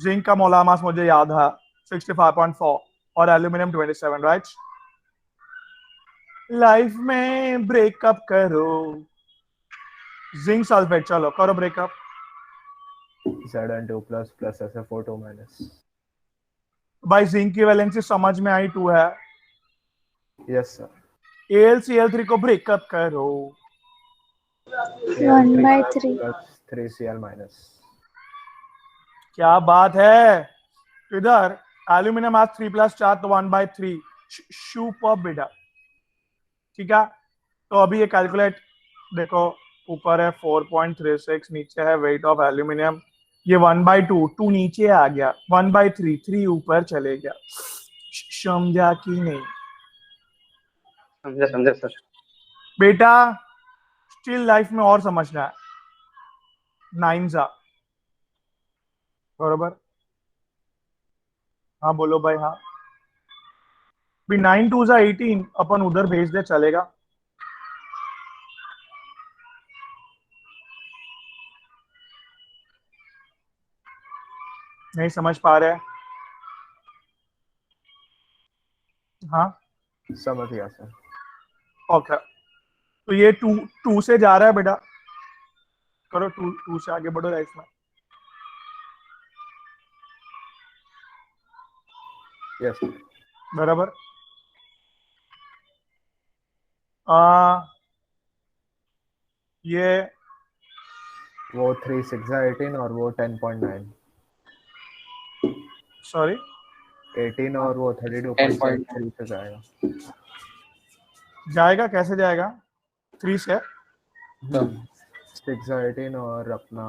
जिंक का मोलार मास मुझे याद है 65.4, और एल्यूमिनियम 27, राइट? लाइफ में ब्रेकअप करो, जिंक सल्फेट, चलो करो breakup. Zn2 plus SFO2 minus. भाई जिंक की वैलेंसी समझ में आई, 2 है। Yes sir. AlCl3 को ब्रेकअप करो, 1/3. plus 3Cl minus. क्या बात है। इधर एल्यूमिनियम आज 3+4 तो 1/3, सुपर बेटा। ठीक है, तो अभी ये कैलकुलेट, देखो ऊपर है 4.36, नीचे है वेट ऑफ एल्यूमिनियम, ये 1/2, 2 नीचे आ गया, 1/3, 3 ऊपर चले गया। समझा कि नहीं समझे सर। बेटा? स्टिल लाइफ में और समझना है। 9 जा बरोबर। हाँ बोलो भाई। हाँ भी 9 2 जा 18, अपन उधर भेज दे, चलेगा? नहीं समझ पा रहे? हाँ समझ गया सर। ओके, तो ये 2 से जा रहा है बेटा, करो 2 से आगे बढ़ो लाइफ में। यस बराबर। ये वो 3 6 18 और वो 10.9, सॉरी 18 और वो 32.3 से जाएगा। जाएगा, कैसे जाएगा? 3 से 6 18 और अपना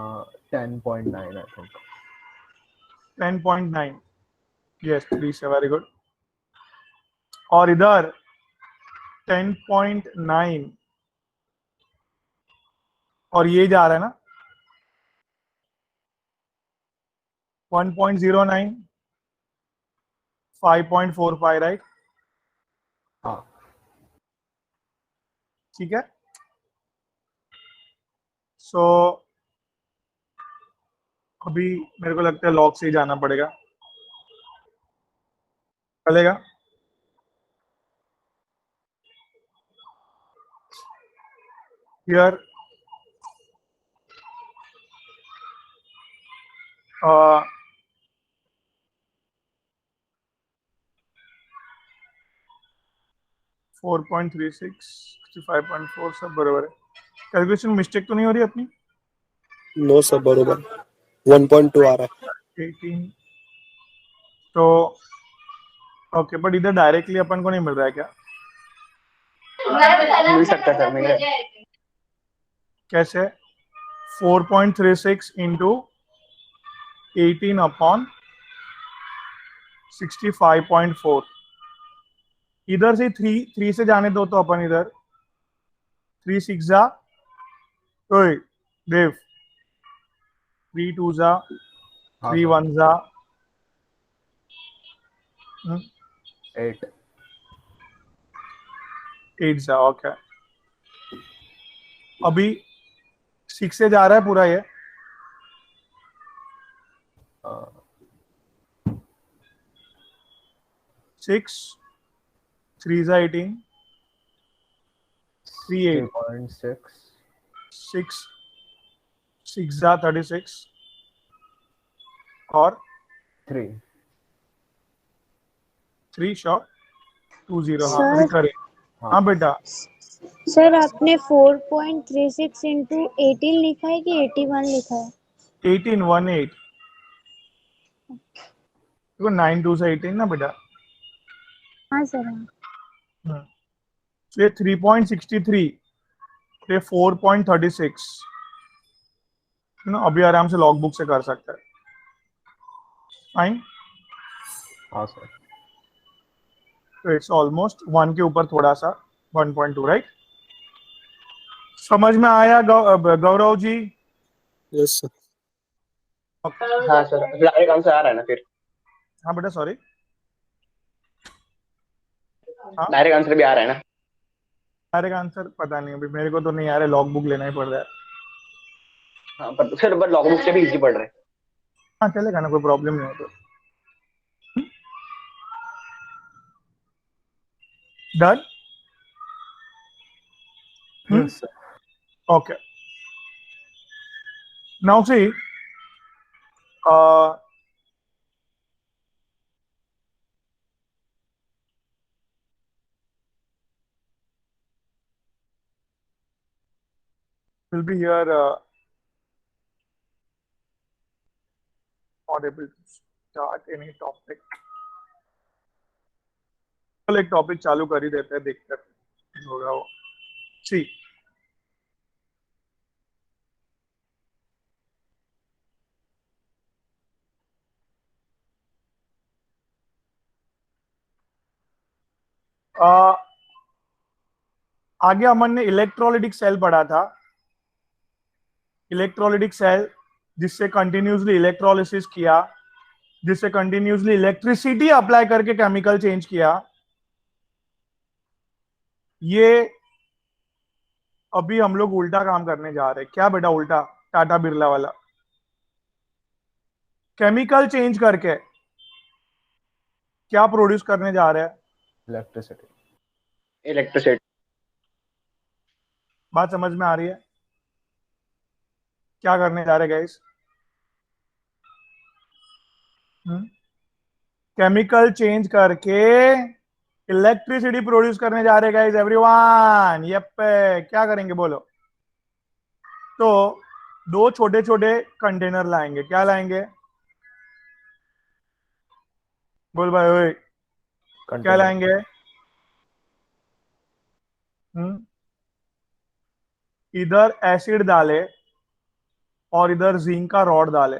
10.9 आई थिंक। 10.9, यस 3 से, वेरी गुड। और इधर 10.9 और ये जा रहा है ना 1.09, 5.45, राइट? हाँ ठीक है। सो अभी मेरे को लगता है लॉग से ही जाना पड़ेगा, चलेगा? हियर 4.36, 65.4 सब बराबर है। कैलकुलेशन मिस्टेक तो नहीं हो रही अपनी? नो सब बरोबर, 1.2 आ रहा है। 18, तो ओके, बट इधर डायरेक्टली अपन को नहीं मिल रहा है क्या? मिल सकता है सर, मिल रहा है। कैसे? 4.36 इंटू 18 अपॉन 65.4, इधर से 3 से जाने दो तो अपन इधर 3 6 जा, ओए देव, 3 2 जा, 3 1 जा, 8 8 जा। ओके, अभी 6 से जा रहा है पूरा ये, 6 3 जा 18, 3 8, 3.6 6 6 जा 36 और 3 श्योर 20। हाँ सर। अभी करे। हाँ बेटा। सर आपने 4.36 इंटू 18 लिखा है कि 81 लिखा है? 18 देखो 9 2 से 18 ना बेटा। हाँ सर। तो ये 3.63, ये 4.36, अभी आराम से लॉग बुक से कर सकता है। फाइन। हाँ सर। तो इट्स ऑलमोस्ट 1 के ऊपर थोड़ा सा, 1.2, राइट? समझ में आया गौरव जी? Yes sir. हाँ सर, डायरेक्ट आंसर आ रहा है ना फिर? हाँ बेटा, सॉरी, हाँ डायरेक्ट आंसर भी आ रहा है ना? डायरेक्ट आंसर पता नहीं, अभी मेरे को तो नहीं आ रहा है, लॉग बुक लेना ही पड़ रहा है। हाँ पर फिर बट लॉग बुक से भी इजी पढ़ रहे हैं। हाँ चलेगा ना, कोई प्रॉब्लम नहीं हो तो। Done? Yes, sir. Okay. Now see, uh, will be here not able to start any topic. चलो एक टॉपिक चालू कर ही देते हैं, देखते हैं होगा वो. See, आगे अमन ने इलेक्ट्रोलाइटिक सेल पढ़ा था. इलेक्ट्रोलाइटिक सेल जिससे कंटिन्यूसली इलेक्ट्रोलिसिस किया, जिससे कंटिन्यूसली इलेक्ट्रिसिटी अप्लाई करके केमिकल चेंज किया. ये अभी हम लोग उल्टा काम करने जा रहे हैं. क्या बेटा उल्टा? टाटा बिरला वाला. केमिकल चेंज करके क्या प्रोड्यूस करने जा रहे हैं? इलेक्ट्रिसिटी. इलेक्ट्रिसिटी. बात समझ में आ रही है? क्या करने जा रहे गाइस? केमिकल चेंज करके इलेक्ट्रिसिटी प्रोड्यूस करने जा रहे गाइस. एवरीवन यप, क्या करेंगे बोलो? तो दो छोटे छोटे कंटेनर लाएंगे. क्या लाएंगे? बोल भाई ओए, क्या लाएंगे? इधर एसिड डाले और इधर जिंक का रॉड डाले.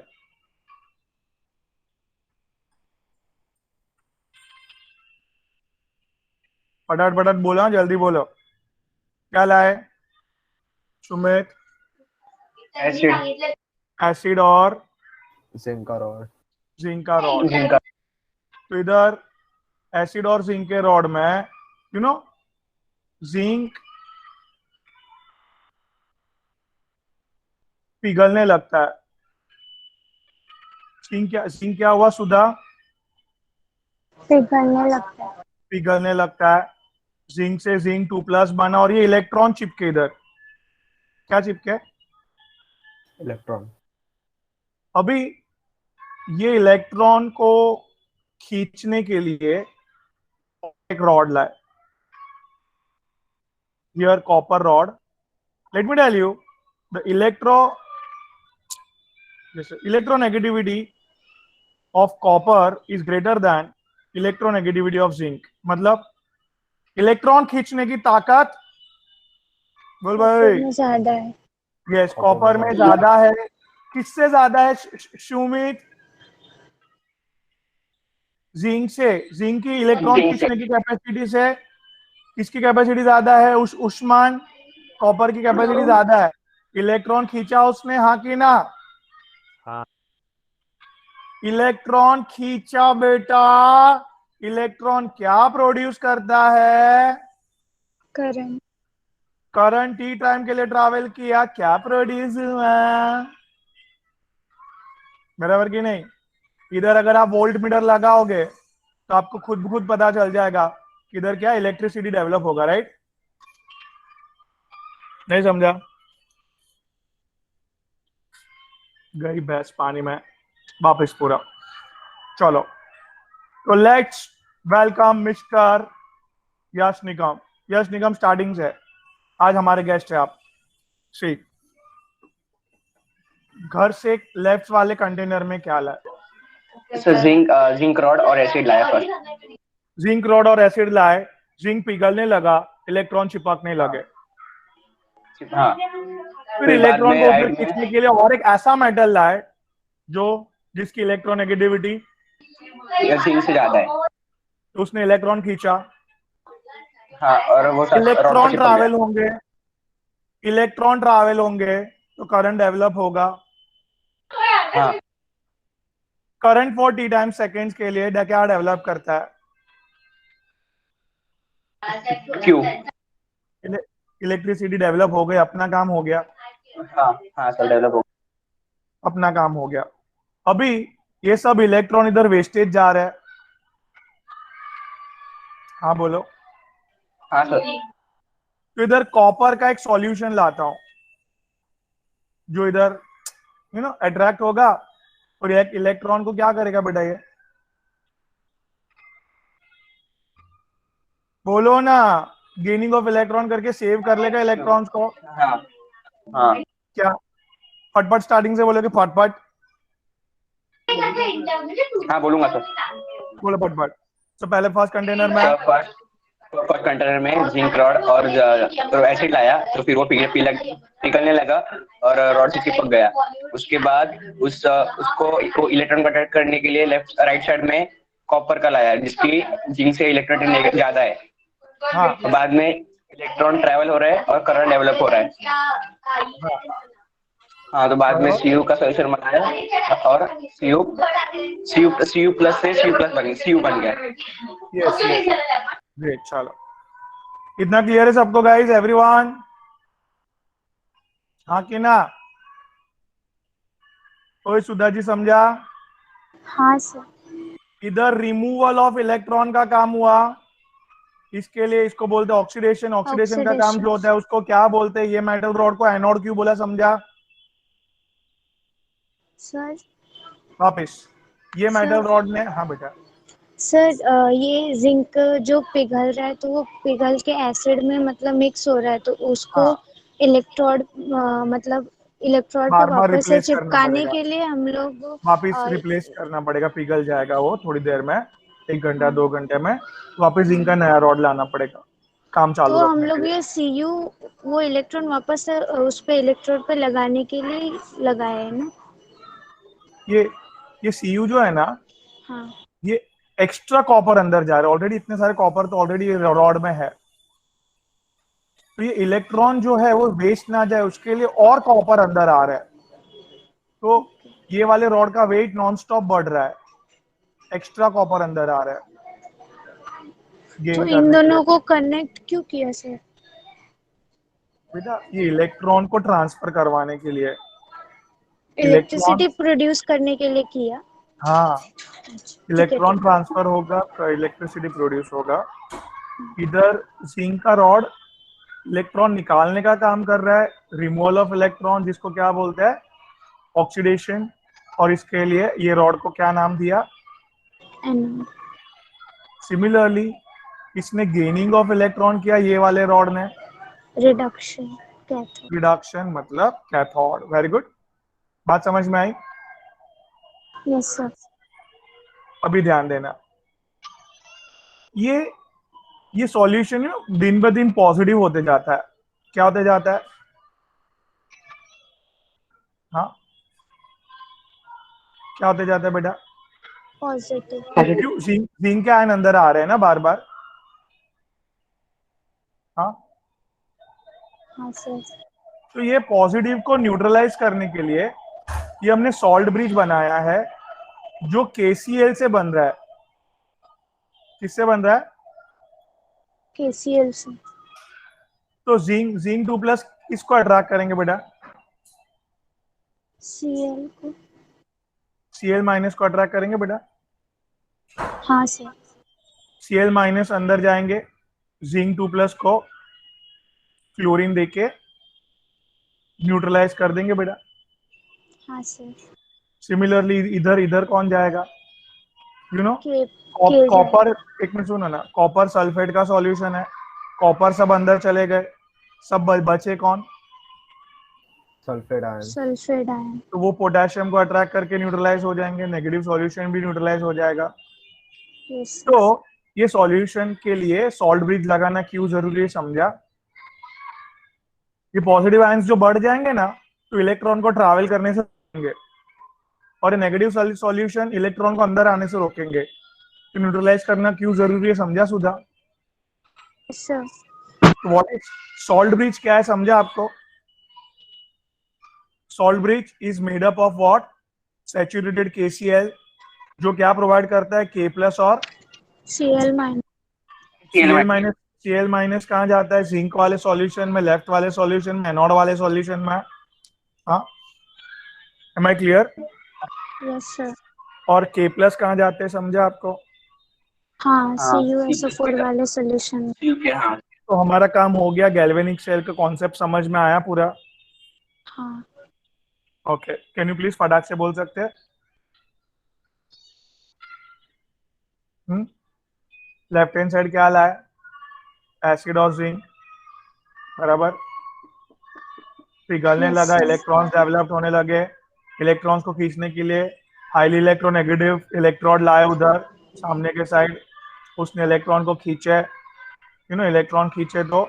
फटाफट फटाफट बोलो, जल्दी बोलो. क्या लाए सुमित? एसिड. एसिड और जिंक का रॉड. जिंक का रॉड. तो इधर एसिड और जिंक के रॉड में जिंक पिघलने लगता है. जिंक क्या हुआ सुधा? पिघलने लगता है. जिंक से जिंक 2+ बना और ये इलेक्ट्रॉन चिपके इधर. क्या चिपके? इलेक्ट्रॉन. अभी ये इलेक्ट्रॉन को खींचने के लिए एक रॉड लाए. Here copper rod. Let me tell you the electronegativity of copper is greater than electronegativity of zinc. मतलब इलेक्ट्रॉन खींचने की ताकत बोल भाई ज्यादा है. यस, कॉपर में ज्यादा है. किससे ज्यादा है सुमित? जिंक से. जिंक की इलेक्ट्रॉन खींचने की कैपेसिटी से किसकी कैपेसिटी ज्यादा है? उस्मान. कॉपर की कैपेसिटी ज्यादा है. इलेक्ट्रॉन खींचा उसने, हाँ कि ना? हाँ. इलेक्ट्रॉन खींचा बेटा. इलेक्ट्रॉन क्या प्रोड्यूस करता है? करंट. करंट टी टाइम के लिए ट्रैवल किया, क्या प्रोड्यूस हुआ? बराबर की नहीं? इधर अगर आप वोल्ट मीटर लगाओगे तो आपको खुद पता चल जाएगा कि इधर क्या इलेक्ट्रिसिटी डेवलप होगा. राइट? नहीं समझा? गई भैंस पानी में वापस पूरा. चलो तो let's welcome mister Yash Nigam. Yash Nigam starting से आज हमारे गेस्ट है आप. सी, घर से लेफ्ट वाले कंटेनर में क्या लाए? जिंक रॉड और एसिड लाया फर्स्ट. जिंक रॉड और एसिड लाए. जिंक पिघलने लगा, इलेक्ट्रॉन चिपकने लगे. हाँ. फिर इलेक्ट्रॉन को उधर खींचने के लिए और एक ऐसा मेटल लाए जिसकी इलेक्ट्रोनेगेटिविटी जिंक से ज्यादा है. तो उसने इलेक्ट्रॉन खींचा. हाँ, और वो इलेक्ट्रॉन ट्रैवल होंगे तो करंट डेवलप होगा. हाँ. Current for T time seconds के लिए क्या डेवलप करता है? क्यू. इलेक्ट्रिसिटी डेवलप हो गई, अपना काम हो गया. हाँ सर, डेवलप हो गया. अपना काम हो गया. अभी ये सब इलेक्ट्रॉन इधर वेस्टेज जा रहा है. हाँ बोलो. हाँ सर। तो इधर कॉपर का एक सॉल्यूशन लाता हूं जो इधर अट्रैक्ट होगा और एक इलेक्ट्रॉन को क्या करेगा बेटा, ये बोलो ना, गेनिंग ऑफ इलेक्ट्रॉन करके सेव कर लेगा इलेक्ट्रॉन्स को। हाँ हाँ। क्या फटफट स्टार्टिंग से बोलोगे, फटफट हाँ बोलूंगा सर। बोलो फटफट। तो पहले फर्स्ट कंटेनर में फर्स्ट कंटेनर में जिंक रॉड और तो एसिड लाया, तो फिर वो पिघलने लगा और रॉड से चिपक गया। उसके बाद उसको इलेक्ट्रॉन को अटैक करने के लिए लेफ्ट राइट साइड में कॉपर का लाया, जिसकी जिंक से इलेक्ट्रोनेगेटिव ज्यादा है। हाँ। तो बाद में इलेक्ट्रॉन ट्रैवल हो रहा है और करंट डेवलप हो रहा है। हाँ, तो बाद में Cu का सॉल्यूशन बनाया और Cu प्लस से Cu प्लस बन गया। Yes great. चलो इतना क्लियर है सबको गाइस, एवरीवन? हाँ कि ना? कोई सुधा जी समझा? हाँ सर। इधर रिमूवल ऑफ इलेक्ट्रॉन का काम हुआ, इसके लिए इसको बोलते हैं ऑक्सीडेशन। ऑक्सीडेशन का काम जो होता है उसको क्या बोलते हैं? ये मेटल रॉड को एनोड क्यों बोला, समझा सर? वापिस ये मेटल रॉड ने, हाँ बेटा सर ये जिंक जो पिघल रहा है तो वो पिघल के एसिड में मतलब मिक्स हो रहा है, तो उसको इलेक्ट्रोड मतलब इलेक्ट्रोड पे बार बार वापस से रिप्लेस करना चिपकाने पड़ेगा, के लिए हम लोग वापिस रिप्लेस करना पड़ेगा, पिघल जाएगा वो थोड़ी देर में, 1 घंटा 2 घंटे में वापिस जिंक का नया रॉड लाना पड़ेगा काम चालू तो हम रखने के लोग लिए। ये Cu वो इलेक्ट्रॉन वापस से उस पे इलेक्ट्रोड पे लगाने के लिए लगाया है ना? ये Cu जो है ना, हाँ। ये एक्स्ट्रा कॉपर अंदर जा रहा है, ऑलरेडी इतने सारे कॉपर तो ऑलरेडी रॉड में है, तो ये इलेक्ट्रॉन जो है वो वेस्ट ना जाए उसके लिए और कॉपर अंदर आ रहा है, तो ये वाले रॉड का वेट नॉन स्टॉप बढ़ रहा है, एक्स्ट्रा कॉपर अंदर आ रहा है तो गेन इन करने के लिए। दोनों को कनेक्ट क्यों किया सर? बेटा ये इलेक्ट्रॉन को ट्रांसफर करवाने के लिए, इलेक्ट्रिसिटी प्रोड्यूस करने के लिए किया। हाँ इलेक्ट्रॉन ठीक है। ट्रांसफर होगा तो इलेक्ट्रिसिटी प्रोड्यूस होगा। इधर जिंक का रॉड इलेक्ट्रॉन निकालने का काम कर रहा है, रिमूवल ऑफ इलेक्ट्रॉन, जिसको क्या बोलते हैं ऑक्सीडेशन, और इसके लिए ये रॉड को क्या नाम दिया? एनोड। सिमिलरली इसने गेनिंग ऑफ इलेक्ट्रॉन किया, ये वाले रॉड ने रिडक्शन कैथोड। रिडक्शन मतलब कैथोड। वेरी गुड, बात समझ में आई? Yes sir. अभी ध्यान देना, ये सॉल्यूशन दिन ब दिन पॉजिटिव होते जाता है। क्या होते जाता है? हाँ क्या होते जाता है बेटा? पॉजिटिव। जिंक के आयन अंदर आ रहे हैं ना बार बार। हाँ हाँ सर। तो ये पॉजिटिव को न्यूट्रलाइज करने के लिए ये हमने सॉल्ट ब्रिज बनाया है जो KCl से बन रहा है। किससे बन रहा है? KCl से। तो जिंक 2+ किसको अट्रैक्ट करेंगे बेटा? Cl को। Cl- को अट्रैक्ट करेंगे बेटा। हाँ सर। Cl- अंदर जाएंगे, जिंक 2+ को क्लोरीन देके न्यूट्रलाइज कर देंगे बेटा। हाँ सर। सिमिलरली इधर कौन जाएगा? K कॉपर, एक मिनट सुनो ना, कॉपर सल्फेट का सॉल्यूशन है, कॉपर सब अंदर चले गए, सब बचे कौन? Sulphate ion. Sulphate ion. तो वो पोटेशियम को अट्रैक्ट करके न्यूट्रलाइज हो जाएंगे, नेगेटिव सॉल्यूशन भी न्यूट्रलाइज हो जाएगा। तो ये सॉल्यूशन के लिए सॉल्ट ब्रिज लगाना क्यों जरूरी है, समझा? ये पॉजिटिव आयंस जो बढ़ जाएंगे ना तो इलेक्ट्रॉन को ट्रैवल करने से रोकेंगे, और ये नेगेटिव सॉल्यूशन इलेक्ट्रॉन को अंदर आने से रोकेंगे। तो न्यूट्रलाइज करना क्यों जरूरी है, समझा सुधा? तो व्हाट इज सॉल्ट ब्रिज, क्या है समझा आपको? Salt bridge is made up of what? Saturated KCl, जो क्या प्रोवाइड करता है? K+ और Cl-। Cl- कहाँ जाता है? जिंक वाले सॉल्यूशन में, लेफ्ट वाले सॉल्यूशन में, एनोड वाले सॉल्यूशन में। हाँ am I clear? Yes sir. और K+ कहाँ जाते हैं, समझा आपको? हाँ CuSO4 वाले सॉल्यूशन। तो हमारा काम हो गया, गैल्वेनिक सेल का कॉन्सेप्ट समझ में आया पूरा? हाँ ओके, कैन यू प्लीज फटाक से बोल सकते हैं? लेफ्ट हैंड साइड क्या लाए? एसिड और जिंक, बराबर। पिघलने यस लगा, सर इलेक्ट्रॉन्स डेवलप होने लगे। इलेक्ट्रॉन्स को खींचने के लिए हाईली इलेक्ट्रोनेगेटिव इलेक्ट्रोड लाए उधर सामने के साइड, उसने इलेक्ट्रॉन को खींचे, इलेक्ट्रॉन खींचे तो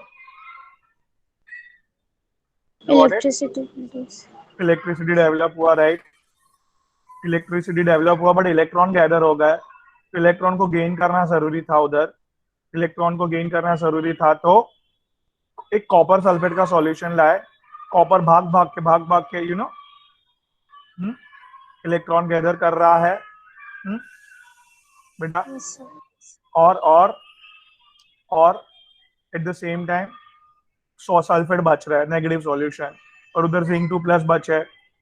इलेक्ट्रिसिटी इलेक्ट्रिसिटी डेवलप हुआ, राइट? इलेक्ट्रिसिटी डेवलप हुआ, बट इलेक्ट्रॉन गैदर हो गए, तो इलेक्ट्रॉन को गेन करना जरूरी था उधर। इलेक्ट्रॉन को गेन करना जरूरी था, तो एक कॉपर सल्फेट का सॉल्यूशन लाए। कॉपर भाग भाग के इलेक्ट्रॉन गैदर कर रहा है, बेटा। यस सर और at the same time sulphate बच रहा है, नेगेटिव सॉल्यूशन, और उधर जिंक 2+ बचे।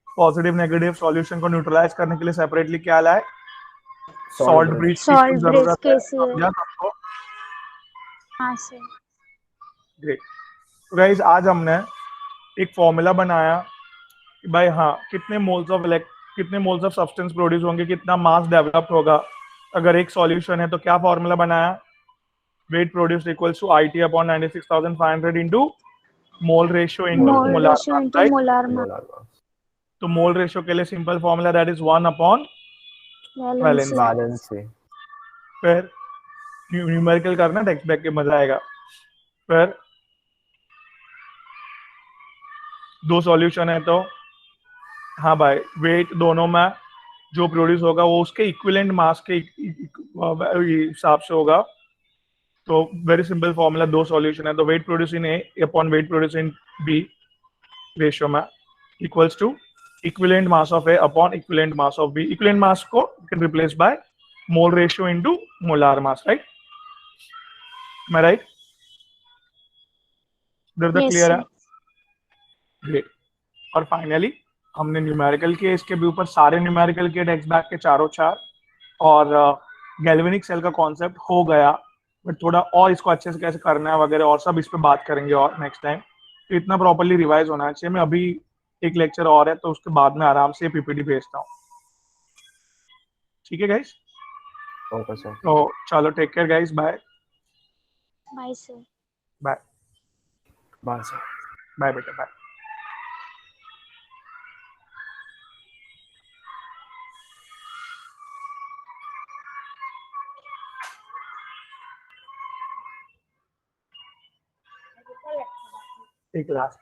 पॉजिटिव नेगेटिव सॉल्यूशन को न्यूट्रलाइज करने के लिए सेपरेटली क्या लाए? सॉल्ट ब्रिज की सॉल्ट ब्रिज जरूरत है, KCl समझा सबको? हाँ सर ग्रेट। तो गाइस आज हमने एक फॉर्मूला बनाया कि भाई हाँ, कितने मोल्स ऑफ सब्सटेंस प्रोड्यूस होंगे, कितना मास डेवलप्ड होगा अगर एक सॉल्यूशन है। तो क्या फॉर्मूला बनाया? Weight produced equals to IT upon 96,500 into mole ratio into mole molar ratio mass, into right? Molar mass molar mass, तो मोल रेशियो के लिए simple formula that is 1 upon valency valency. Valency, फिर numerical करना, text back के मजा आएगा। फिर दो सॉल्यूशन है, तो हाँ भाई, वेट दोनों में जो प्रोड्यूस होगा वो उसके इक्विवेलेंट मास के हिसाब से होगा। तो वेरी सिंपल फॉर्मूला, दो सॉल्यूशन है तो weight produce in A upon weight produce in B ratio में equals to equivalent mass of A upon equivalent mass of B. Equivalent mass को can replace by mole ratio into molar mass, right? मैं right? इधर तक yes clear है? Sir great. और finally हमने numerical किए, इसके भी ऊपर सारे न्यूमेरिकल किए, टेक्स्ट बैक के चारों चार। और गैल्वेनिक सेल का कॉन्सेप्ट हो गया, बट थोड़ा और इसको अच्छे से कैसे करना है वगैरह और सब इस पे बात करेंगे और नेक्स्ट टाइम। तो इतना प्रॉपर्ली रिवाइज होना चाहिए। मैं अभी एक लेक्चर और है तो उसके बाद में आराम से PPT भेजता हूँ, ठीक है गाइस? ओके सर, तो चलो, take care guys, bye bye sir bye bye sir. Bye बेटा, बाय। एक लास्ट